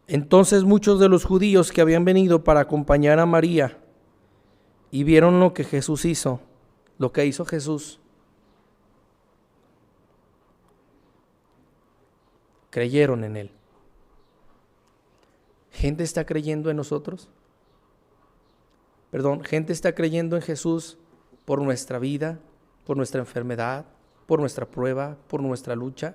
Entonces muchos de los judíos que habían venido para acompañar a María y vieron lo que Jesús hizo, lo que hizo Jesús, creyeron en él. ¿Gente está creyendo en nosotros? ¿Gente está creyendo en Jesús por nuestra vida, por nuestra enfermedad, por nuestra prueba, por nuestra lucha?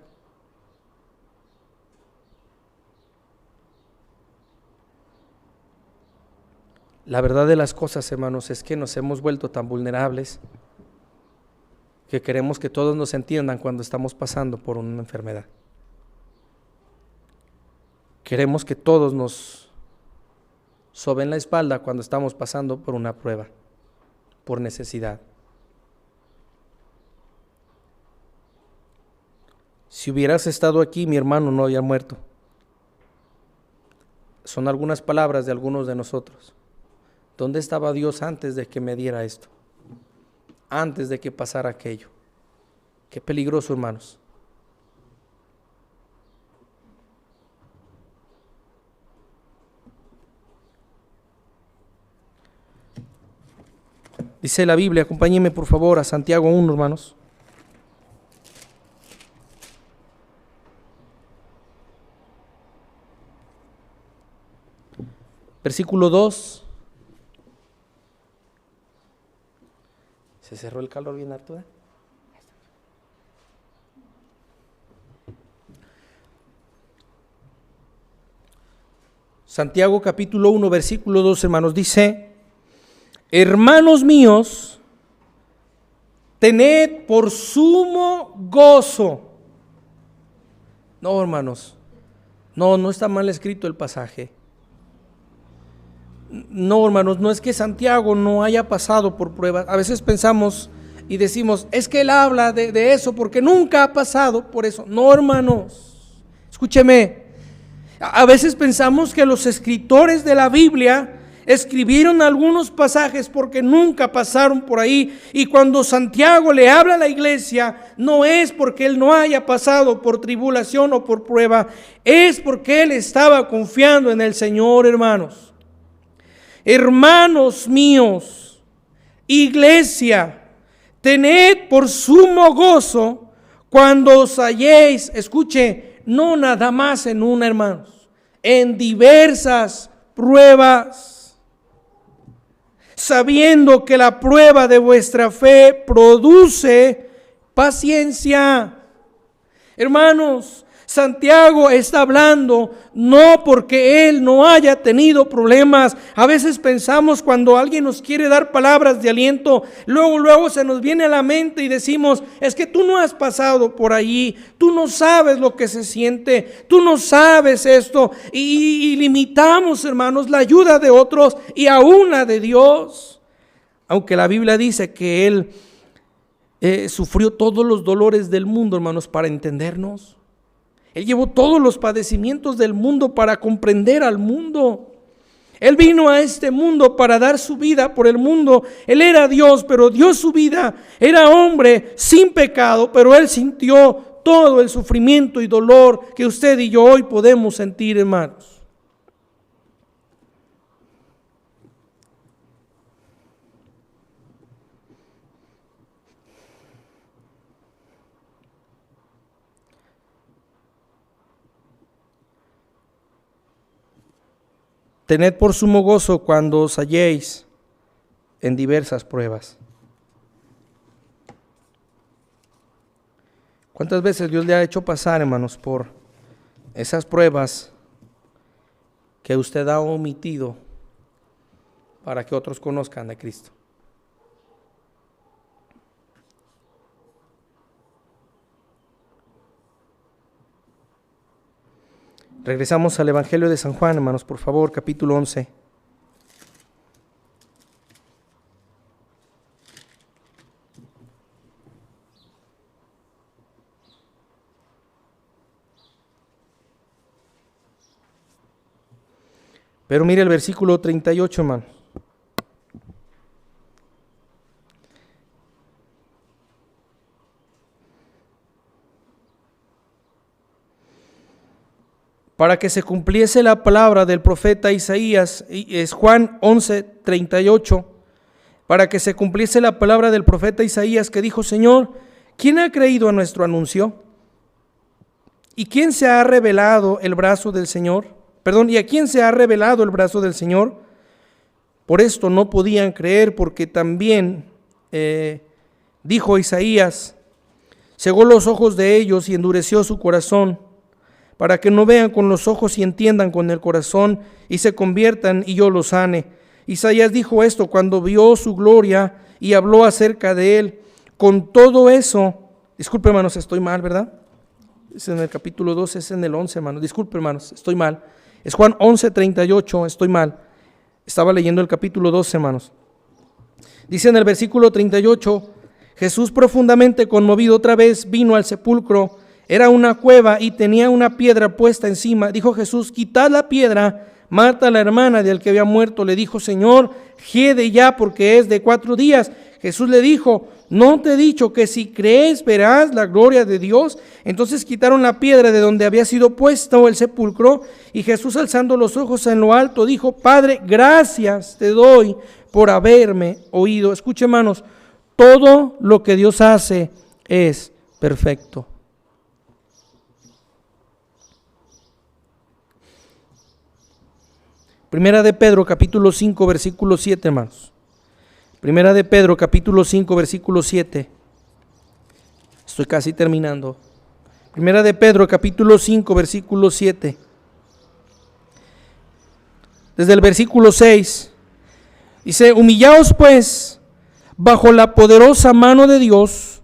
La verdad de las cosas, hermanos, es que nos hemos vuelto tan vulnerables que queremos que todos nos entiendan cuando estamos pasando por una enfermedad. Queremos que todos nos soben la espalda cuando estamos pasando por una prueba, por necesidad. Si hubieras estado aquí, mi hermano no había muerto. Son algunas palabras de algunos de nosotros. ¿Dónde estaba Dios antes de que me diera esto? Antes de que pasara aquello. Qué peligroso, hermanos. Dice la Biblia, acompáñenme por favor a Santiago 1, hermanos. Versículo 2. ¿Se cerró el calor bien, Arturo? Santiago capítulo 1, versículo 2, hermanos, dice: hermanos míos, tened por sumo gozo. No, hermanos, no está mal escrito el pasaje. No, hermanos, no es que Santiago no haya pasado por pruebas. A veces pensamos y decimos, es que él habla de eso porque nunca ha pasado por eso. No, hermanos, escúcheme. A veces pensamos que los escritores de la Biblia escribieron algunos pasajes porque nunca pasaron por ahí, y cuando Santiago le habla a la iglesia, no es porque él no haya pasado por tribulación o por prueba, es porque él estaba confiando en el Señor, hermanos. Hermanos míos, iglesia, tened por sumo gozo cuando os halléis, escuche, no nada más en una, hermanos, en diversas pruebas, sabiendo que la prueba de vuestra fe produce paciencia. Hermanos, Santiago está hablando no porque él no haya tenido problemas. A veces pensamos cuando alguien nos quiere dar palabras de aliento, luego se nos viene a la mente y decimos, es que tú no has pasado por allí, tú no sabes lo que se siente, tú no sabes esto, y limitamos, hermanos, la ayuda de otros y aún la de Dios. Aunque la Biblia dice que él sufrió todos los dolores del mundo, hermanos, para entendernos. Él llevó todos los padecimientos del mundo para comprender al mundo. Él vino a este mundo para dar su vida por el mundo. Él era Dios, pero dio su vida. Era hombre sin pecado, pero él sintió todo el sufrimiento y dolor que usted y yo hoy podemos sentir, hermanos. Tened por sumo gozo cuando os halléis en diversas pruebas. ¿Cuántas veces Dios le ha hecho pasar, hermanos, por esas pruebas que usted ha omitido para que otros conozcan a Cristo? Regresamos al Evangelio de San Juan, hermanos, por favor, capítulo 11. Pero mire el versículo 38, hermano. Para que se cumpliese la palabra del profeta Isaías, es Juan 11:38, para que se cumpliese la palabra del profeta Isaías que dijo, Señor, ¿quién ha creído a nuestro anuncio? ¿Y quién se ha revelado el brazo del Señor? ¿Y a quién se ha revelado el brazo del Señor? Por esto no podían creer, porque también dijo Isaías, cegó los ojos de ellos y endureció su corazón, para que no vean con los ojos y entiendan con el corazón y se conviertan y yo los sane. Isaías dijo esto cuando vio su gloria y habló acerca de él. Con todo eso, disculpe, hermanos, estoy mal, ¿verdad? Es en el capítulo 12, es en el 11, hermanos. Disculpe, hermanos, estoy mal. Es Juan 11:38, estoy mal. Estaba leyendo el capítulo 12, hermanos. Dice en el versículo 38, Jesús profundamente conmovido otra vez vino al sepulcro. Era una cueva y tenía una piedra puesta encima. Dijo Jesús, quitad la piedra. Marta, la hermana del que había muerto, le dijo, Señor, hiede ya, porque es de 4 días. Jesús le dijo, ¿no te he dicho que si crees verás la gloria de Dios? Entonces quitaron la piedra de donde había sido puesto el sepulcro, y Jesús, alzando los ojos en lo alto, dijo, Padre, gracias te doy por haberme oído. Escuche, hermanos, todo lo que Dios hace es perfecto. Primera de Pedro, capítulo 5, versículo 7, hermanos. Primera de Pedro, capítulo 5, versículo 7. Estoy casi terminando. Primera de Pedro, capítulo 5, versículo 7. Desde el versículo 6. Dice, humillaos pues bajo la poderosa mano de Dios,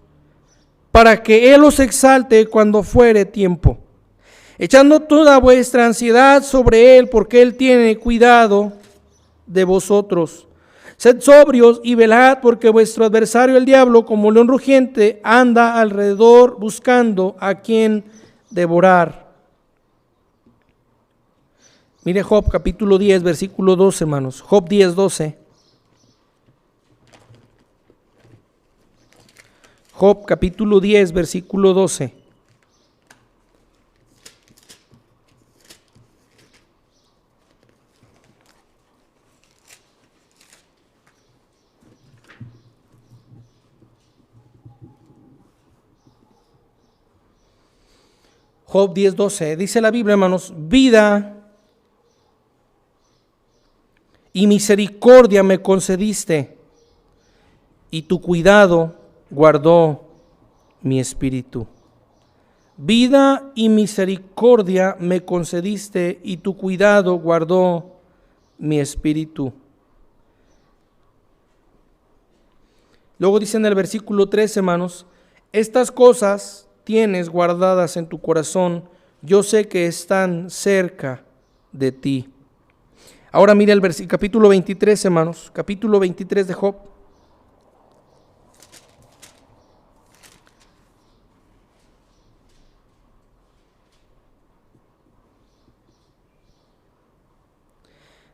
para que Él os exalte cuando fuere tiempo, echando toda vuestra ansiedad sobre Él, porque Él tiene cuidado de vosotros. Sed sobrios y velad, porque vuestro adversario el diablo, como león rugiente, anda alrededor buscando a quien devorar. Mire Job capítulo 10, versículo 12, hermanos. Job 10, 12. Job capítulo 10, versículo 12. Job 10, 12. Dice la Biblia, hermanos, vida y misericordia me concediste, y tu cuidado guardó mi espíritu. Vida y misericordia me concediste, y tu cuidado guardó mi espíritu. Luego dice en el versículo 13, hermanos, estas cosas tienes guardadas en tu corazón, yo sé que están cerca de ti. Ahora mira el capítulo 23, hermanos, capítulo 23 de Job.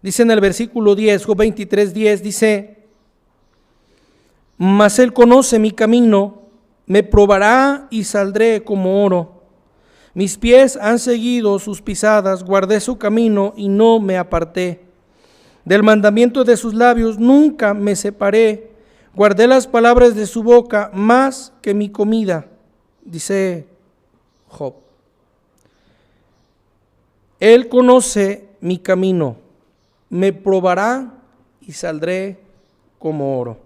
Dice en el versículo 10, Job 23, 10, dice, mas Él conoce mi camino, me probará y saldré como oro. Mis pies han seguido sus pisadas, guardé su camino y no me aparté. Del mandamiento de sus labios nunca me separé, guardé las palabras de su boca más que mi comida, dice Job. Él conoce mi camino, me probará y saldré como oro.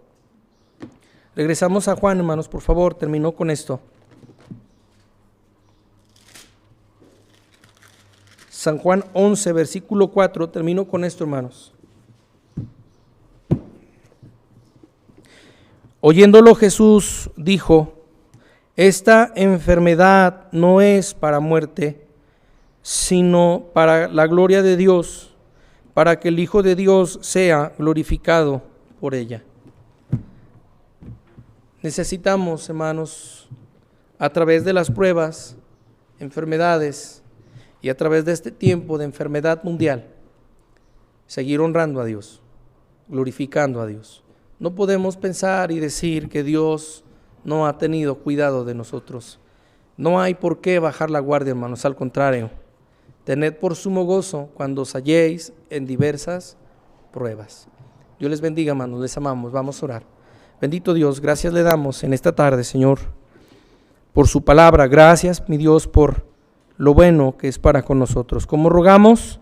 Regresamos a Juan, hermanos, por favor, terminó con esto. San Juan 11, versículo 4, termino con esto, hermanos. Oyéndolo Jesús dijo, esta enfermedad no es para muerte, sino para la gloria de Dios, para que el Hijo de Dios sea glorificado por ella. Necesitamos, hermanos, a través de las pruebas, enfermedades y a través de este tiempo de enfermedad mundial, seguir honrando a Dios, glorificando a Dios. No podemos pensar y decir que Dios no ha tenido cuidado de nosotros. No hay por qué bajar la guardia, hermanos, al contrario. Tened por sumo gozo cuando os halléis en diversas pruebas. Dios les bendiga, hermanos, les amamos, vamos a orar. Bendito Dios, gracias le damos en esta tarde, Señor, por su palabra. Gracias, mi Dios, por lo bueno que es para con nosotros. Como rogamos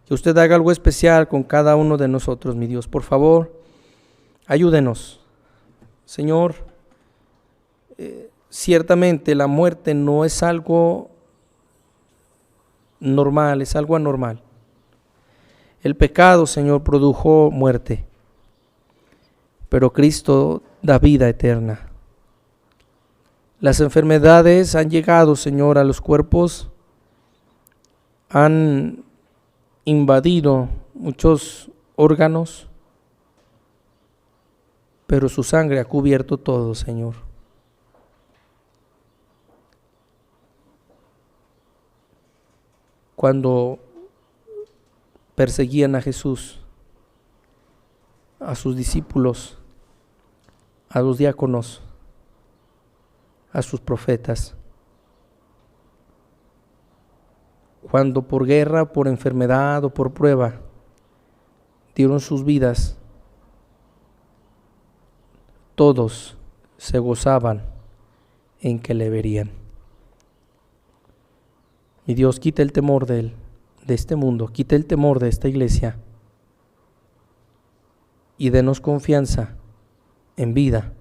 que usted haga algo especial con cada uno de nosotros, mi Dios. Por favor, ayúdenos. Señor, ciertamente la muerte no es algo normal, es algo anormal. El pecado, Señor, produjo muerte, pero Cristo da vida eterna. Las enfermedades han llegado, Señor, a los cuerpos, han invadido muchos órganos, pero su sangre ha cubierto todo, Señor. Cuando perseguían a Jesús, a sus discípulos, a los diáconos, a sus profetas, cuando por guerra, por enfermedad o por prueba dieron sus vidas, todos se gozaban en que le verían. Mi Dios, quita el temor de este mundo, quita el temor de esta iglesia y denos confianza en vida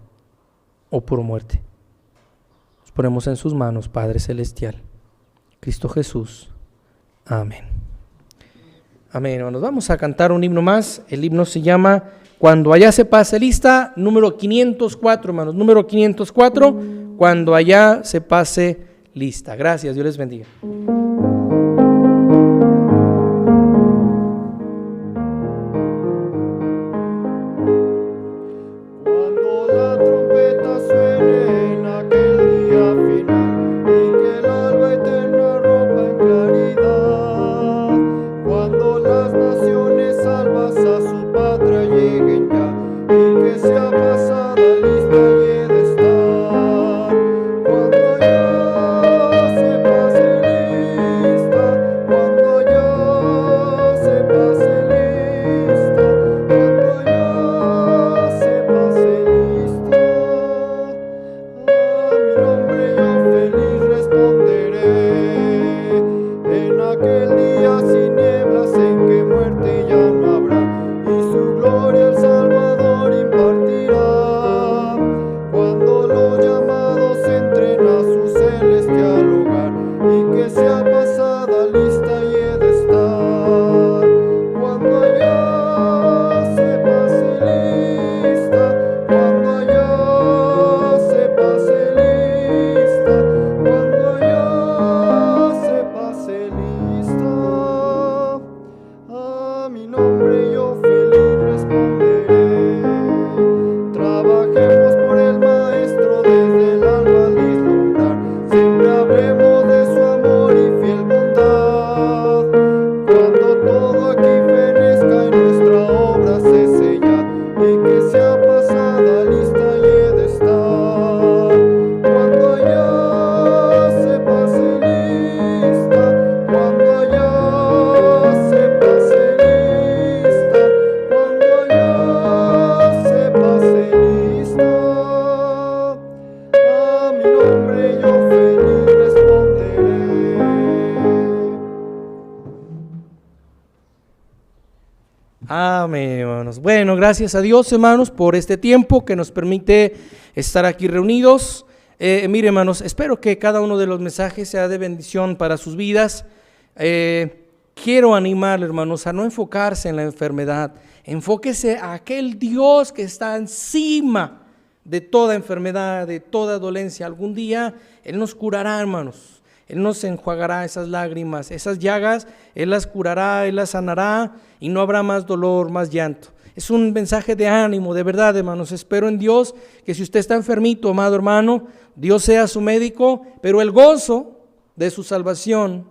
o por muerte. Nos ponemos en sus manos, Padre Celestial. Cristo Jesús. Amén. Amén, hermanos. Vamos a cantar un himno más. El himno se llama Cuando allá se pase lista, número 504, hermanos. Número 504, Cuando allá se pase lista. Gracias, Dios les bendiga. Cuando la trompeta suene en aquel día final y que el alba eterna rompa en claridad, cuando las naciones salvas a su patria lleguen ya y que sea pasada lista y he de estar, cuando ya se pase lista, cuando ya se pase lista, cuando ya se pase lista, a mi nombre yo feliz responderé. En aquel día sin nieblas en que muerte ya no habrá, y su gloria el Salvador impartirá. Cuando los llamados entren a su celestial hogar, y que sea pasada lista y he de estar. Cuando allá se pase lista, cuando allá se pase lista, cuando allá se pase lista, a mi nombre yo feliz responderé. Trabajemos por el Maestro desde el alba al vislumbrar, siempre hablemos de su amor y fiel bondad. Cuando todo aquí fenezca y nuestra obra se sella, y que sea pasada lista y he de estar. Cuando allá se pase lista, cuando allá se pase lista, cuando allá se pase lista, a mi nombre yo feliz responderé. Amén, hermanos. Bueno, gracias a Dios, hermanos, por este tiempo que nos permite estar aquí reunidos. Mire, hermanos, espero que cada uno de los mensajes sea de bendición para sus vidas. Quiero animarle, hermanos, a no enfocarse en la enfermedad. Enfóquese a aquel Dios que está encima de toda enfermedad, de toda dolencia. Algún día Él nos curará, hermanos. Él nos enjuagará esas lágrimas, esas llagas, Él las curará, Él las sanará y no habrá más dolor, más llanto. Es un mensaje de ánimo, de verdad, hermanos. Espero en Dios que si usted está enfermito, amado hermano, Dios sea su médico, pero el gozo de su salvación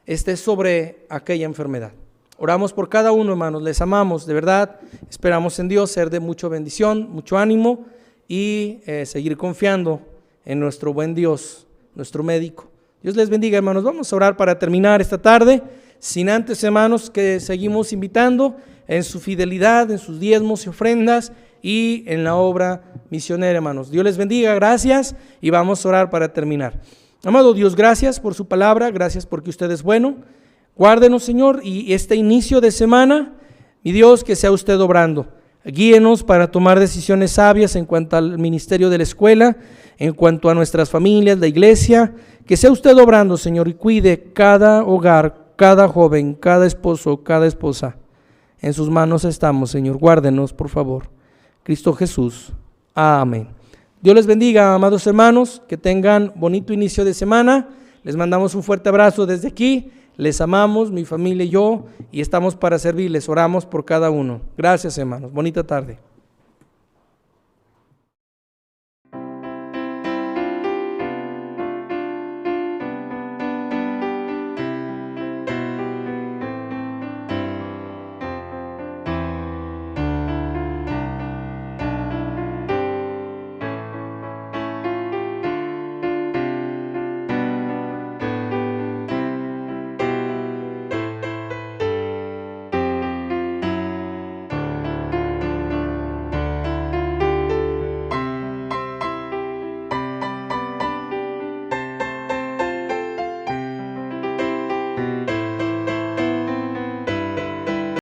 esté sobre aquella enfermedad. Oramos por cada uno, hermanos, les amamos, de verdad. Esperamos en Dios ser de mucha bendición, mucho ánimo y seguir confiando en nuestro buen Dios, nuestro médico. Dios les bendiga, hermanos. Vamos a orar para terminar esta tarde, sin antes, hermanos, que seguimos invitando en su fidelidad, en sus diezmos y ofrendas y en la obra misionera, hermanos. Dios les bendiga, gracias, y vamos a orar para terminar. Amado Dios, gracias por su palabra, gracias porque usted es bueno. Guárdenos, Señor, y este inicio de semana, mi Dios, que sea usted obrando. Guíenos para tomar decisiones sabias en cuanto al ministerio de la escuela, en cuanto a nuestras familias, la iglesia. Que sea usted obrando, Señor, y cuide cada hogar, cada joven, cada esposo, cada esposa. En sus manos estamos, Señor. Guárdenos, por favor. Cristo Jesús. Amén. Dios les bendiga, amados hermanos. Que tengan bonito inicio de semana. Les mandamos un fuerte abrazo desde aquí. Les amamos, mi familia y yo, y estamos para servirles. Oramos por cada uno. Gracias, hermanos. Bonita tarde.